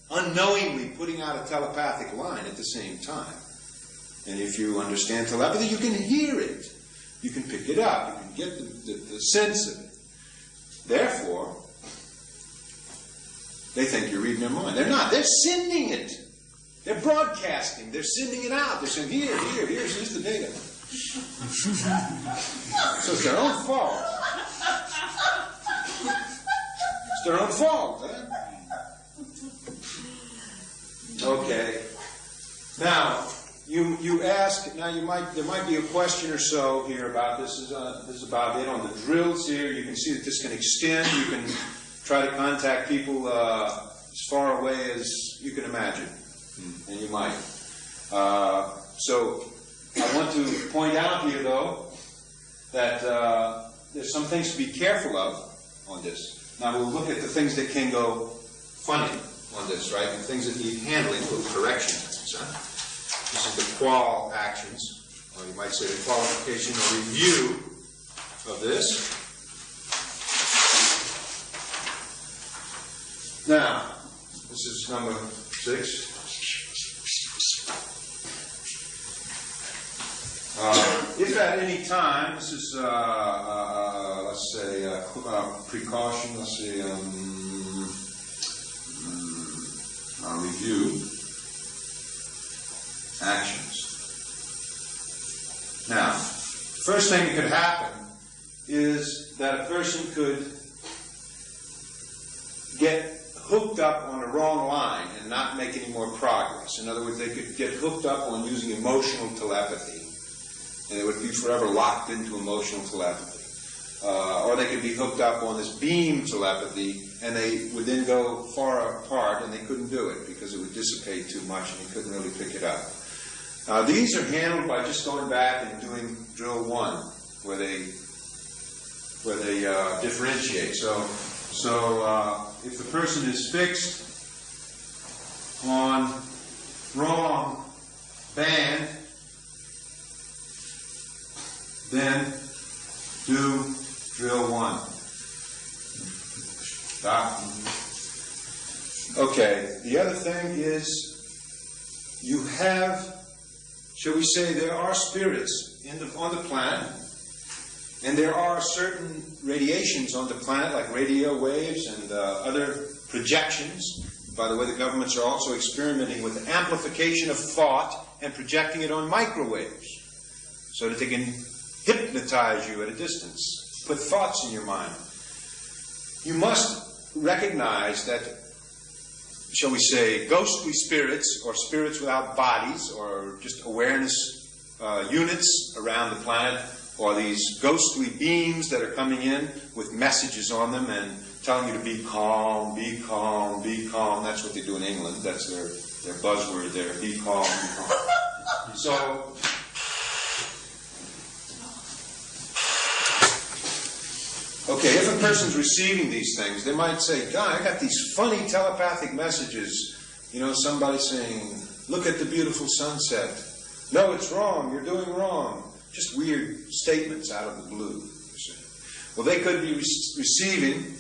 unknowingly putting out a telepathic line at the same time, and if you understand telepathy, you can hear it. You can pick it up. You can get the sense of it. Therefore, they think you're reading their mind. They're not. They're sending it. They're broadcasting. They're sending it out. They're saying, here's the data. So it's their own fault. their own fault, huh? Okay. Now, you ask. Now, there might be a question or so here about this. This is about it on the drills here. You can see that this can extend. You can try to contact people as far away as you can imagine, and you might. So, I want to point out here, though, that there's some things to be careful of on this. Now, we'll look at the things that can go funny on this, right? And things that need handling for correction. This is the qual actions, or you might say the qualification or review of this. Now, this is number 6. If at any time, this is, let's say, precaution, let's say, review actions. Now, first thing that could happen is that a person could get hooked up on the wrong line and not make any more progress. In other words, they could get hooked up on using emotional telepathy, and they would be forever locked into emotional telepathy. Or they could be hooked up on this beam telepathy, and they would then go far apart, and they couldn't do it because it would dissipate too much, and they couldn't really pick it up. These are handled by just going back and doing drill 1, where they differentiate. So if the person is fixed on wrong band, then do drill 1. Stop. Okay, the other thing is you have, shall we say, there are spirits on the planet, and there are certain radiations on the planet, like radio waves and other projections. By the way, the governments are also experimenting with amplification of thought and projecting it on microwaves so that they can hypnotize you at a distance, put thoughts in your mind. You must recognize that, shall we say, ghostly spirits or spirits without bodies or just awareness units around the planet, or these ghostly beams that are coming in with messages on them and telling you to be calm, be calm, be calm. That's what they do in England. That's their buzzword there, be calm, be calm. So, okay, if a person's receiving these things, they might say, God, I got these funny telepathic messages. You know, somebody saying, look at the beautiful sunset. No, it's wrong. You're doing wrong. Just weird statements out of the blue. You see. Well, they could be receiving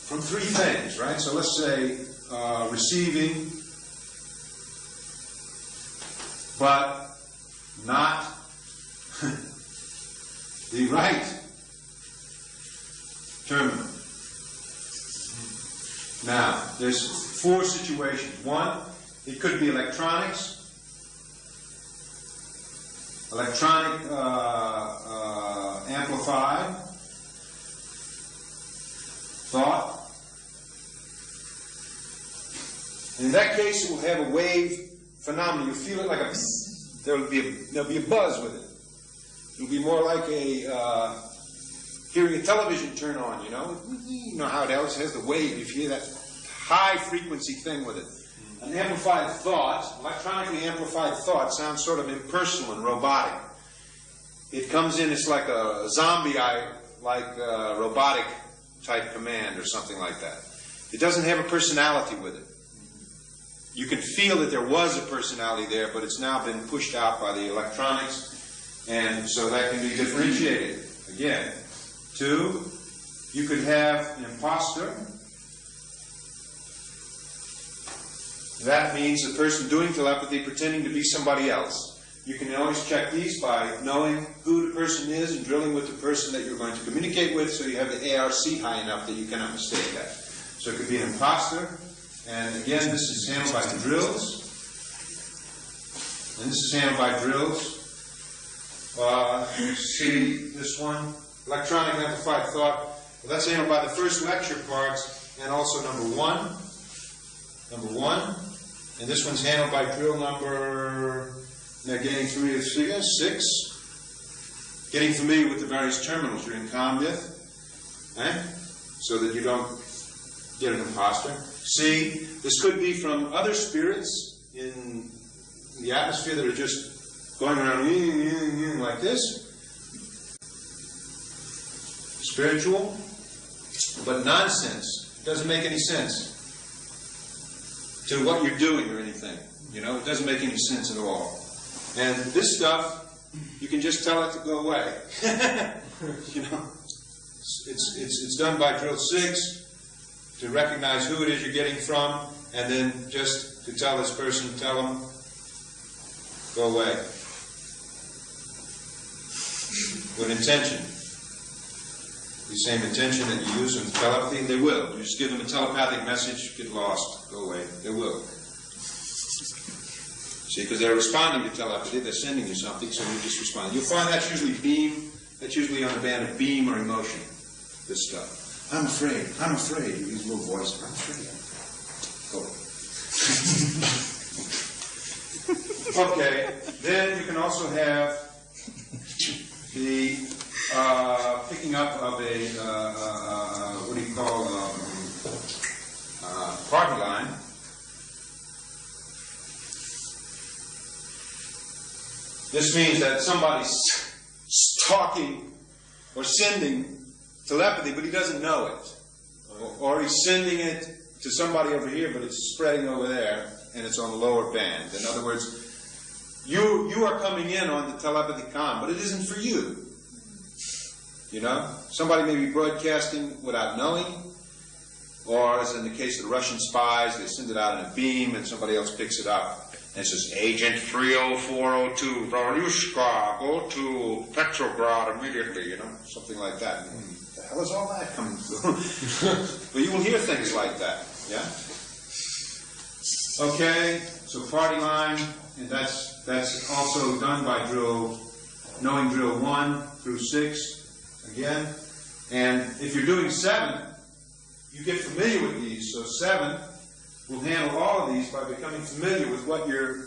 from 3 things, right? So let's say receiving, but not the right terminal. Now, there's 4 situations. 1, it could be electronics, electronic amplified thought. And in that case, it will have a wave phenomenon. You feel it like a bzz. There'll be a buzz with it. It'll be more like a hearing a television turn on, you know? You know how it always has the wave. You hear that high frequency thing with it. An amplified thought, electronically amplified thought, sounds sort of impersonal and robotic. It comes in, it's like a zombie, like a robotic type command or something like that. It doesn't have a personality with it. You can feel that there was a personality there, but it's now been pushed out by the electronics, and so that can be differentiated. Again, 2, you could have an imposter. That means the person doing telepathy pretending to be somebody else. You can always check these by knowing who the person is and drilling with the person that you're going to communicate with, so you have the ARC high enough that you cannot mistake that. So it could be an imposter. And again, this is handled by the drills. And this is handled by drills. See this one? Electronic amplified thought. Well, that's handled by the first lecture parts and also number one. And this one's handled by drill number, now getting familiar with 6. Getting familiar with the various terminals you're in comm with, so that you don't get an imposter. C, this could be from other spirits in the atmosphere that are just going around like this. Spiritual, but nonsense. It doesn't make any sense to what you're doing or anything. You know, it doesn't make any sense at all. And this stuff, you can just tell it to go away. You know, it's done by drill 6 to recognize who it is you're getting from, and then just to tell this person, tell them, go away. With intention. The same intention that you use in telepathy, they will. You just give them a telepathic message, get lost, go away. They will. See, because they're responding to telepathy, they're sending you something, so you just respond. You'll find that's usually beam, that's usually on the band of beam or emotion, this stuff. I'm afraid, you use a little voice, I'm afraid. Go. Okay, then you can also have the picking up of a, what do you call, party line. This means that somebody's talking or sending telepathy, but he doesn't know it. Or he's sending it to somebody over here, but it's spreading over there, and it's on the lower band. In other words, you are coming in on the telepathy comm, but it isn't for you. You know? Somebody may be broadcasting without knowing, or as in the case of the Russian spies, they send it out in a beam, and somebody else picks it up. And it says, Agent 30402, Valushka, go to Petrograd immediately, you know, something like that. What the hell is all that coming through? But you will hear things like that, yeah? Okay, so party line, and that's also done by knowing drill 1 through 6, again. And if you're doing 7, you get familiar with these, so 7 will handle all of these by becoming familiar with what you're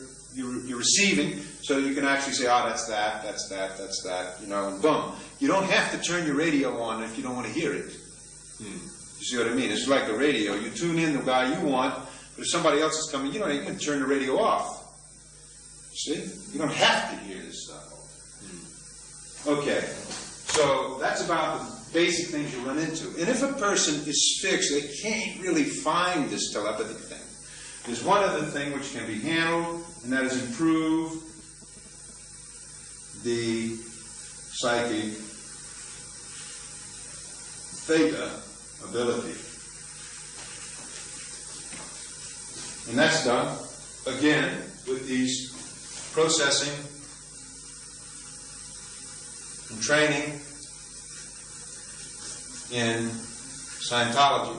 receiving, so you can actually say, oh, that's that, you know, and boom. You don't have to turn your radio on if you don't want to hear it. You see what I mean? It's like the radio. You tune in the guy you want, but if somebody else is coming, you don't even turn the radio off. See? You don't have to hear this stuff. Okay. So that's about the basic things you run into. And if a person is fixed, they can't really find this telepathic thing. There's one other thing which can be handled, and that is improve the psychic theta ability. And that's done, again, with these processing and training in Scientology.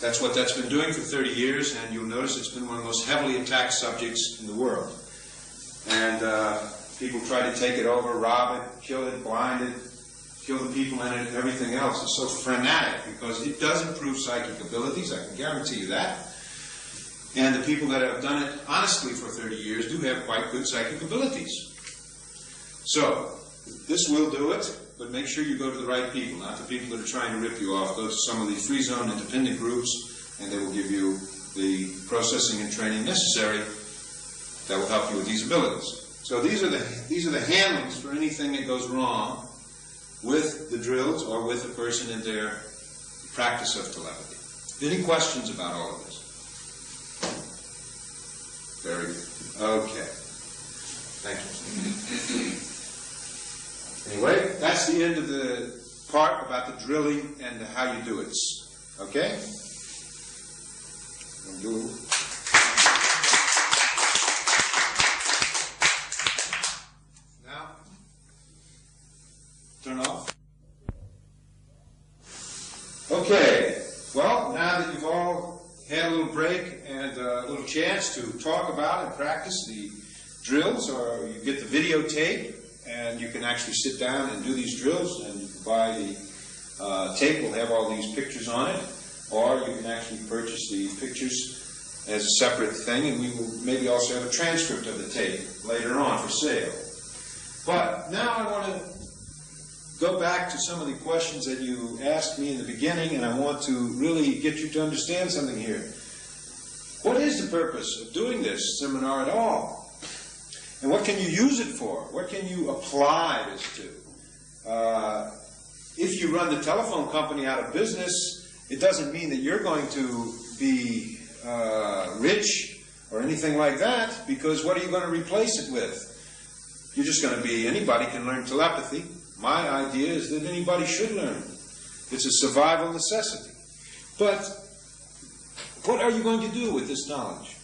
That's what that's been doing for 30 years, and you'll notice it's been one of the most heavily attacked subjects in the world. And people try to take it over, rob it, kill it, blind it, kill the people in it, everything else. It's so frenetic because it does improve psychic abilities, I can guarantee you that. And the people that have done it honestly for 30 years do have quite good psychic abilities. So, this will do it, but make sure you go to the right people, not the people that are trying to rip you off. Go to some of the free zone independent groups, and they will give you the processing and training necessary that will help you with these abilities. So these are the handlings for anything that goes wrong with the drills or with the person in their practice of telepathy. Any questions about all of this? Very good. Okay. Thank you. Anyway, that's the end of the part about the drilling and how you do it. Okay? Now, turn off. Okay. Well, now that you've all had a little break and a little chance to talk about and practice the drills, or you get the videotape, and you can actually sit down and do these drills, and you can buy the tape will have all these pictures on it, or you can actually purchase the pictures as a separate thing, and we will maybe also have a transcript of the tape later on for sale. But now I want to go back to some of the questions that you asked me in the beginning, and I want to really get you to understand something here. What is the purpose of doing this seminar at all? And what can you use it for? What can you apply this to? If you run the telephone company out of business, it doesn't mean that you're going to be rich or anything like that, because what are you going to replace it with? You're just going to be, anybody can learn telepathy. My idea is that anybody should learn. It's a survival necessity. But what are you going to do with this knowledge?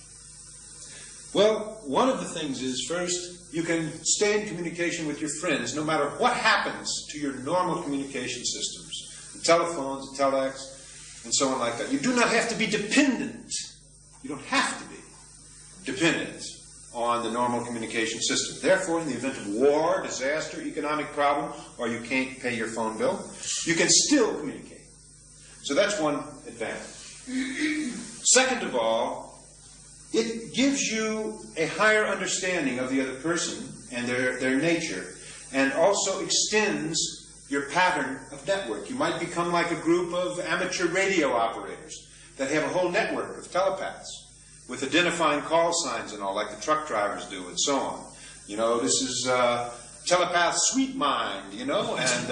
Well, one of the things is, first, you can stay in communication with your friends no matter what happens to your normal communication systems, the telephones, the telex, and so on like that. You do not have to be dependent. You don't have to be dependent on the normal communication system. Therefore, in the event of war, disaster, economic problem, or you can't pay your phone bill, you can still communicate. So that's one advantage. Second of all, it gives you a higher understanding of the other person and their nature, and also extends your pattern of network. You might become like a group of amateur radio operators that have a whole network of telepaths with identifying call signs and all, like the truck drivers do, and so on. You know, this is telepath sweet mind, you know, and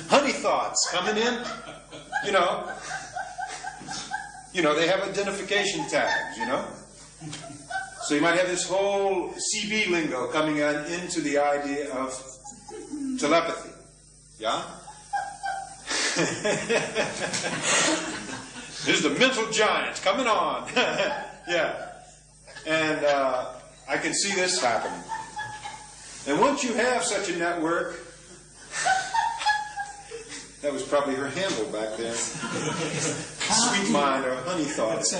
honey thoughts coming in, you know. You know, they have identification tags, you know. So you might have this whole CB lingo coming into the idea of telepathy. Yeah? There's the mental giant coming on. Yeah. And I can see this happening. And once you have such a network, that was probably her handle back there. Sweet mind or honey thoughts.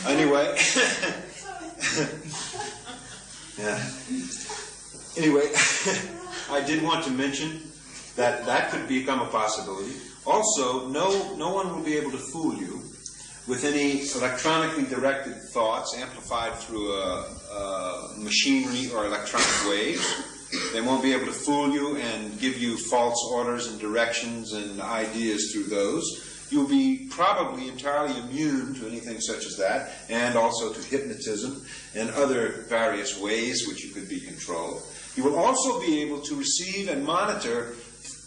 Anyway, yeah. Anyway, I did want to mention that that could become a possibility. Also, no one will be able to fool you with any electronically directed thoughts amplified through machinery or electronic waves. They won't be able to fool you and give you false orders and directions and ideas through those. You'll be probably entirely immune to anything such as that, and also to hypnotism and other various ways which you could be controlled. You will also be able to receive and monitor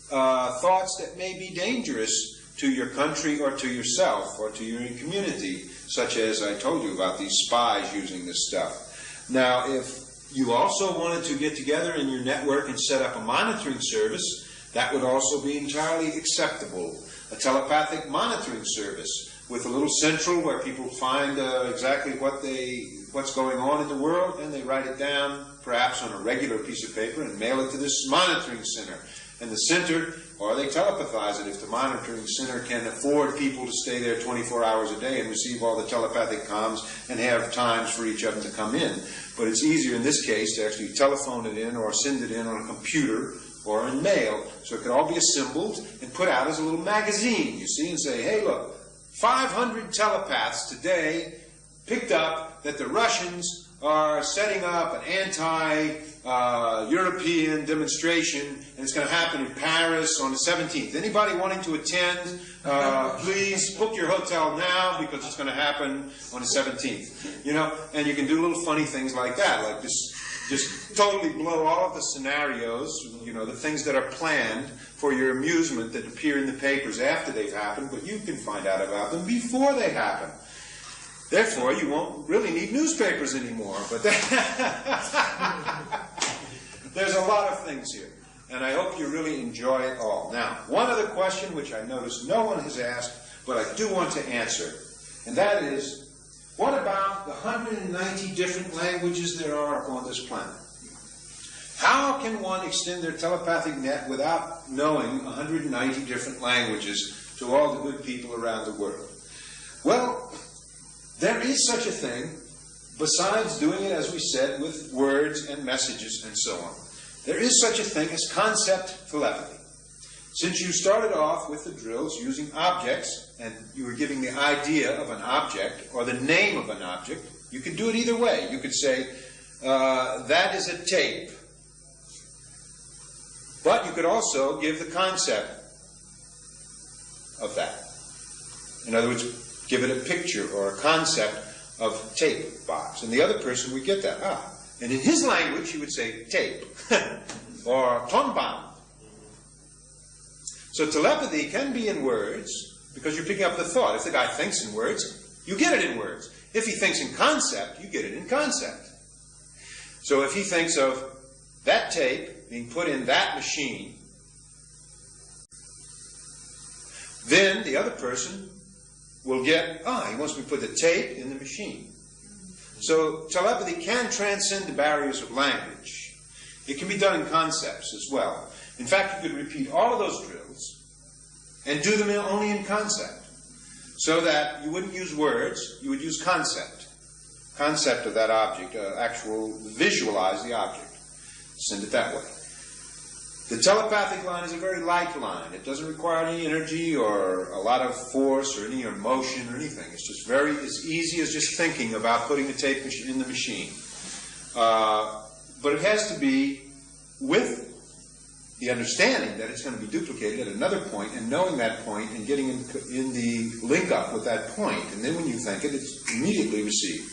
thoughts that may be dangerous to your country or to yourself or to your community, such as I told you about these spies using this stuff. Now, if you also wanted to get together in your network and set up a monitoring service, that would also be entirely acceptable. A telepathic monitoring service with a little central where people find exactly what's going on in the world, and they write it down perhaps on a regular piece of paper and mail it to this monitoring center. And the center, or they telepathize it if the monitoring center can afford people to stay there 24 hours a day and receive all the telepathic comms and have times for each of them to come in. But it's easier in this case to actually telephone it in or send it in on a computer or in mail, so it could all be assembled and put out as a little magazine, you see, and say, hey, look, 500 telepaths today picked up that the Russians are setting up an anti-European demonstration, and it's going to happen in Paris on the 17th. Anybody wanting to attend, please book your hotel now, because it's going to happen on the 17th. You know, and you can do little funny things like that, like just totally blow all of the scenarios, you know, the things that are planned for your amusement that appear in the papers after they've happened, but you can find out about them before they happen. Therefore, you won't really need newspapers anymore. But there's a lot of things here, and I hope you really enjoy it all. Now, one other question which I noticed no one has asked, but I do want to answer. And that is, what about the 190 different languages there are upon this planet? How can one extend their telepathic net without knowing 190 different languages to all the good people around the world? Well, there is such a thing, besides doing it, as we said, with words and messages and so on. There is such a thing as concept telepathy. Since you started off with the drills using objects, and you were giving the idea of an object or the name of an object, you could do it either way. You could say, that is a tape. But you could also give the concept of that. In other words, give it a picture or a concept of tape box. And the other person would get that. And in his language, he would say tape or tonban. So telepathy can be in words because you're picking up the thought. If the guy thinks in words, you get it in words. If he thinks in concept, you get it in concept. So if he thinks of that tape being put in that machine, then the other person will get, he wants me to put the tape in the machine. So telepathy can transcend the barriers of language. It can be done in concepts as well. In fact, you could repeat all of those drills and do them only in concept. So that you wouldn't use words, you would use concept. Concept of that object, visualize the object. Send it that way. The telepathic line is a very light line. It doesn't require any energy or a lot of force or any emotion or anything. It's just as easy as just thinking about putting the tape in the machine. But it has to be with the understanding that it's going to be duplicated at another point, and knowing that point and getting in the link up with that point. And then when you think it, it's immediately received.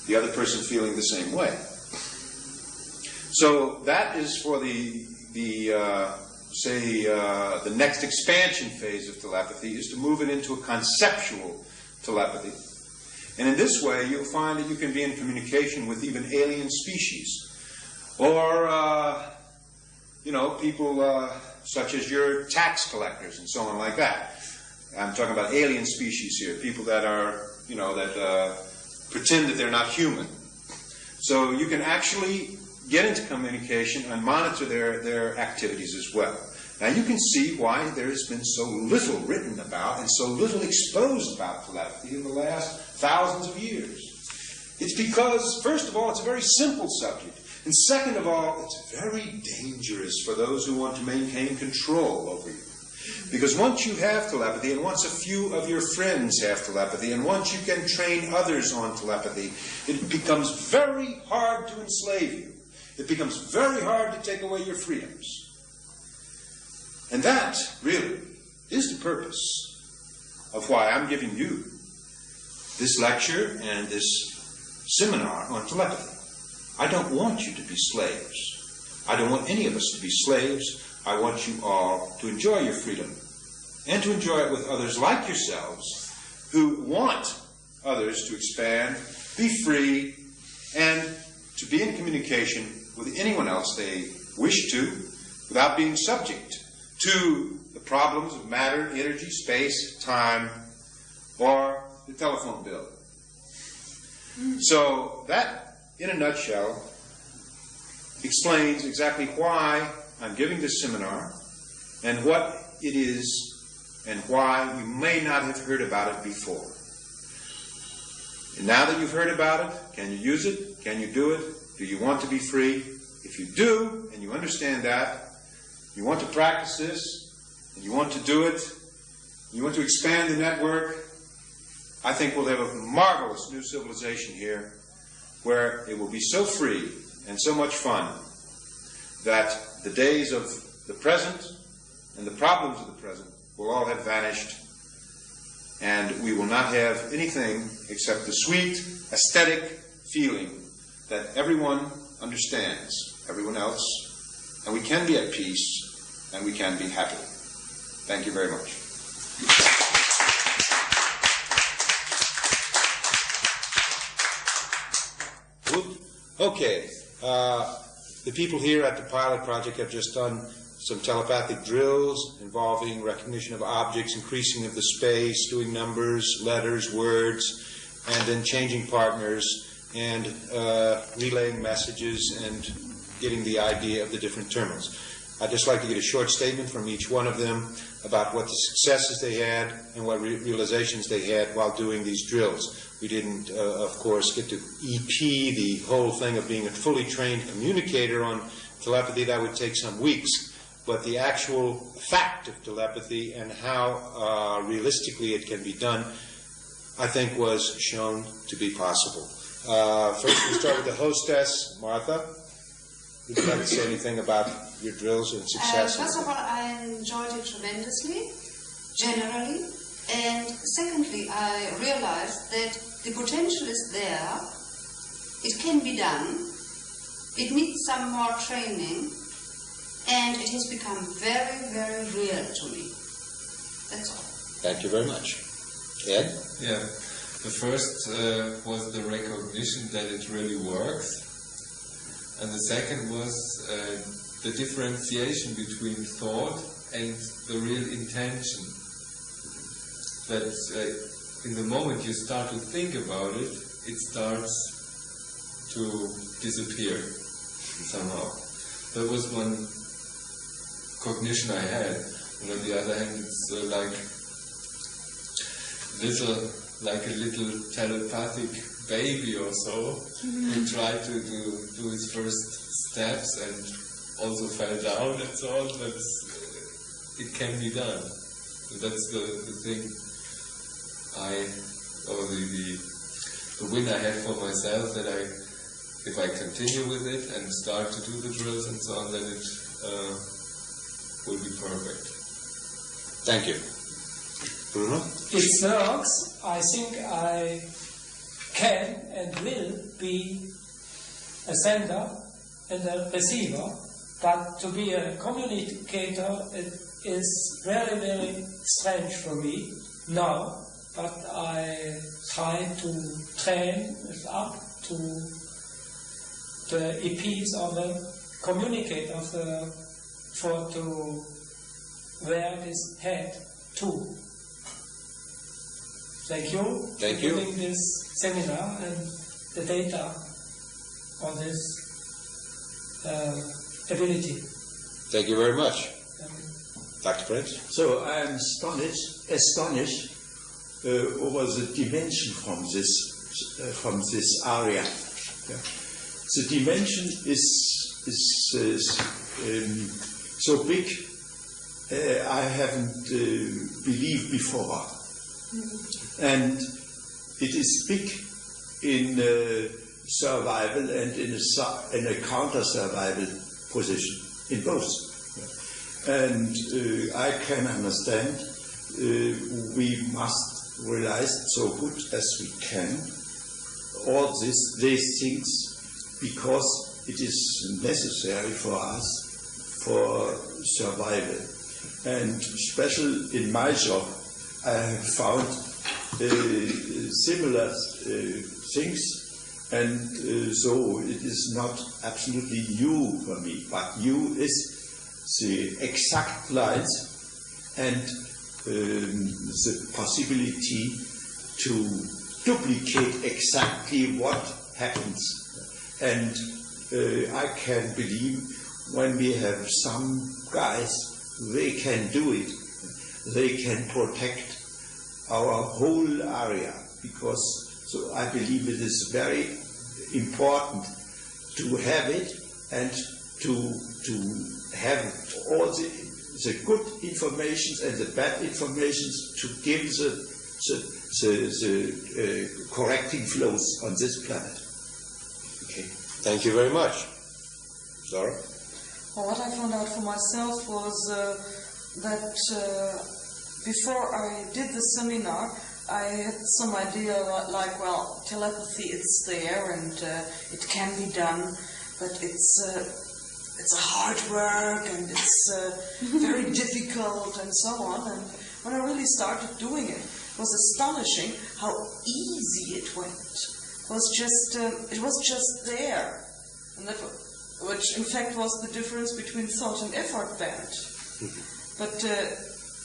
The other person feeling the same way. So that is for the next expansion phase of telepathy, is to move it into a conceptual telepathy. And in this way, you'll find that you can be in communication with even alien species. Or, people such as your tax collectors and so on like that. I'm talking about alien species here, people that are, that pretend that they're not human. So you can actually get into communication and monitor their activities as well. Now you can see why there has been so little written about and so little exposed about telepathy in the last thousands of years. It's because, first of all, it's a very simple subject. And second of all, it's very dangerous for those who want to maintain control over you. Because once you have telepathy, and once a few of your friends have telepathy, and once you can train others on telepathy, it becomes very hard to enslave you. It becomes very hard to take away your freedoms. And that, really, is the purpose of why I'm giving you this lecture and this seminar on telepathy. I don't want you to be slaves. I don't want any of us to be slaves. I want you all to enjoy your freedom and to enjoy it with others like yourselves who want others to expand, be free, and to be in communication with anyone else they wish to without being subject to the problems of matter, energy, space, time, or the telephone bill. So that, in a nutshell, explains exactly why I'm giving this seminar and what it is and why you may not have heard about it before. And now that you've heard about it, can you use it? Can you do it? Do you want to be free? If you do, and you understand that, you want to practice this, and you want to do it, you want to expand the network, I think we'll have a marvelous new civilization here where it will be so free and so much fun that the days of the present and the problems of the present will all have vanished, and we will not have anything except the sweet, aesthetic feeling that everyone understands, everyone else, and we can be at peace, and we can be happy. Thank you very much. Okay, the people here at the pilot project have just done some telepathic drills involving recognition of objects, increasing of the space, doing numbers, letters, words, and then changing partners and relaying messages and getting the idea of the different terminals. I'd just like to get a short statement from each one of them about what the successes they had and what realizations they had while doing these drills. We didn't, of course, get to EP the whole thing of being a fully trained communicator on telepathy. That would take some weeks. But the actual fact of telepathy and how realistically it can be done, I think, was shown to be possible. First, we start with the hostess, Martha. Would you like to say anything about your drills and success? First of all, I enjoyed it tremendously, generally. And secondly, I realized that the potential is there. It can be done. It needs some more training. And it has become very, very real to me. That's all. Thank you very much. Ed? Yeah. The first was the recognition that it really works. And the second was the differentiation between thought and the real intention. That in the moment you start to think about it, it starts to disappear somehow. That was one cognition I had. And on the other hand, it's like a little telepathic baby or so, who tried to do his first steps and also fell down and so on, but it can be done. So that's the thing the win I had for myself, that if I continue with it and start to do the drills and so on, then it will be perfect. Thank you. Bruno? It works. I think I can and will be a sender and a receiver, but to be a communicator, it is very, very strange for me now, but I try to train it up to the EPs or the communicator to wear this head too. Thank you Thank for you. giving this seminar and the data on this ability. Thank you very much. Dr. Prince? So I am astonished over the dimension from this area. Yeah. The dimension is so big. I haven't believed before, and it is big in survival and in a counter-survival position, in both. And I can understand we must realize so good as we can all these things, because it is necessary for us for survival. And especially in my job, I have found similar things, and so it is not absolutely new for me, but new is the exact lines and the possibility to duplicate exactly what happens. And I can believe when we have some guys, they can do it. They can protect our whole area, because so I believe it is very important to have it and to have all the good information and the bad information to give the correcting flows on this planet. Okay. Thank you very much. Zara? Well, what I found out for myself was that before I did the seminar, I had some idea like, well, telepathy, it's there and it can be done, but it's a hard work and it's very difficult and so on. And when I really started doing it, it was astonishing how easy it went. It was just there, and that which in fact was the difference between thought and effort band. But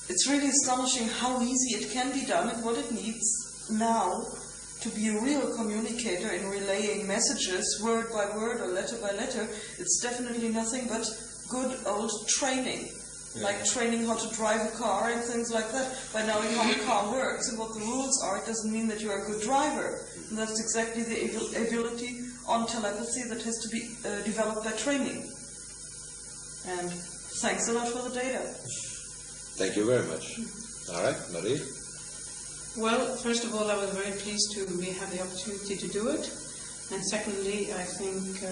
it's really astonishing how easy it can be done and what it needs now to be a real communicator in relaying messages word by word or letter by letter. It's definitely nothing but good old training. Like training how to drive a car and things like that. By knowing how the car works and what the rules are, it doesn't mean that you're a good driver. And that's exactly the ability on telepathy that has to be developed by training. And thanks a lot for the data. Thank you very much. All right, Marie? Well, first of all, I was very pleased to have the opportunity to do it. And secondly, I think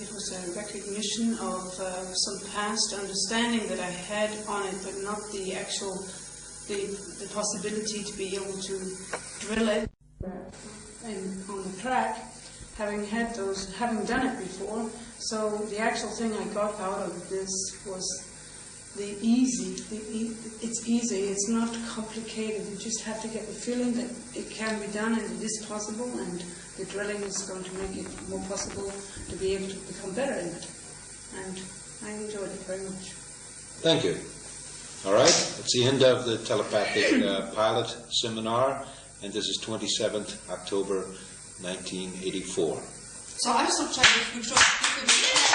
it was a recognition of some past understanding that I had on it, but not the actual, the possibility to be able to drill it on the track, having done it before. So the actual thing I got out of this was it's easy, it's not complicated. You just have to get the feeling that it can be done and it is possible, and the drilling is going to make it more possible to be able to become better in it. And I enjoyed it very much. Thank you. All right, that's the end of the telepathic pilot seminar, and this is 27th October 1984. So I'm so tired.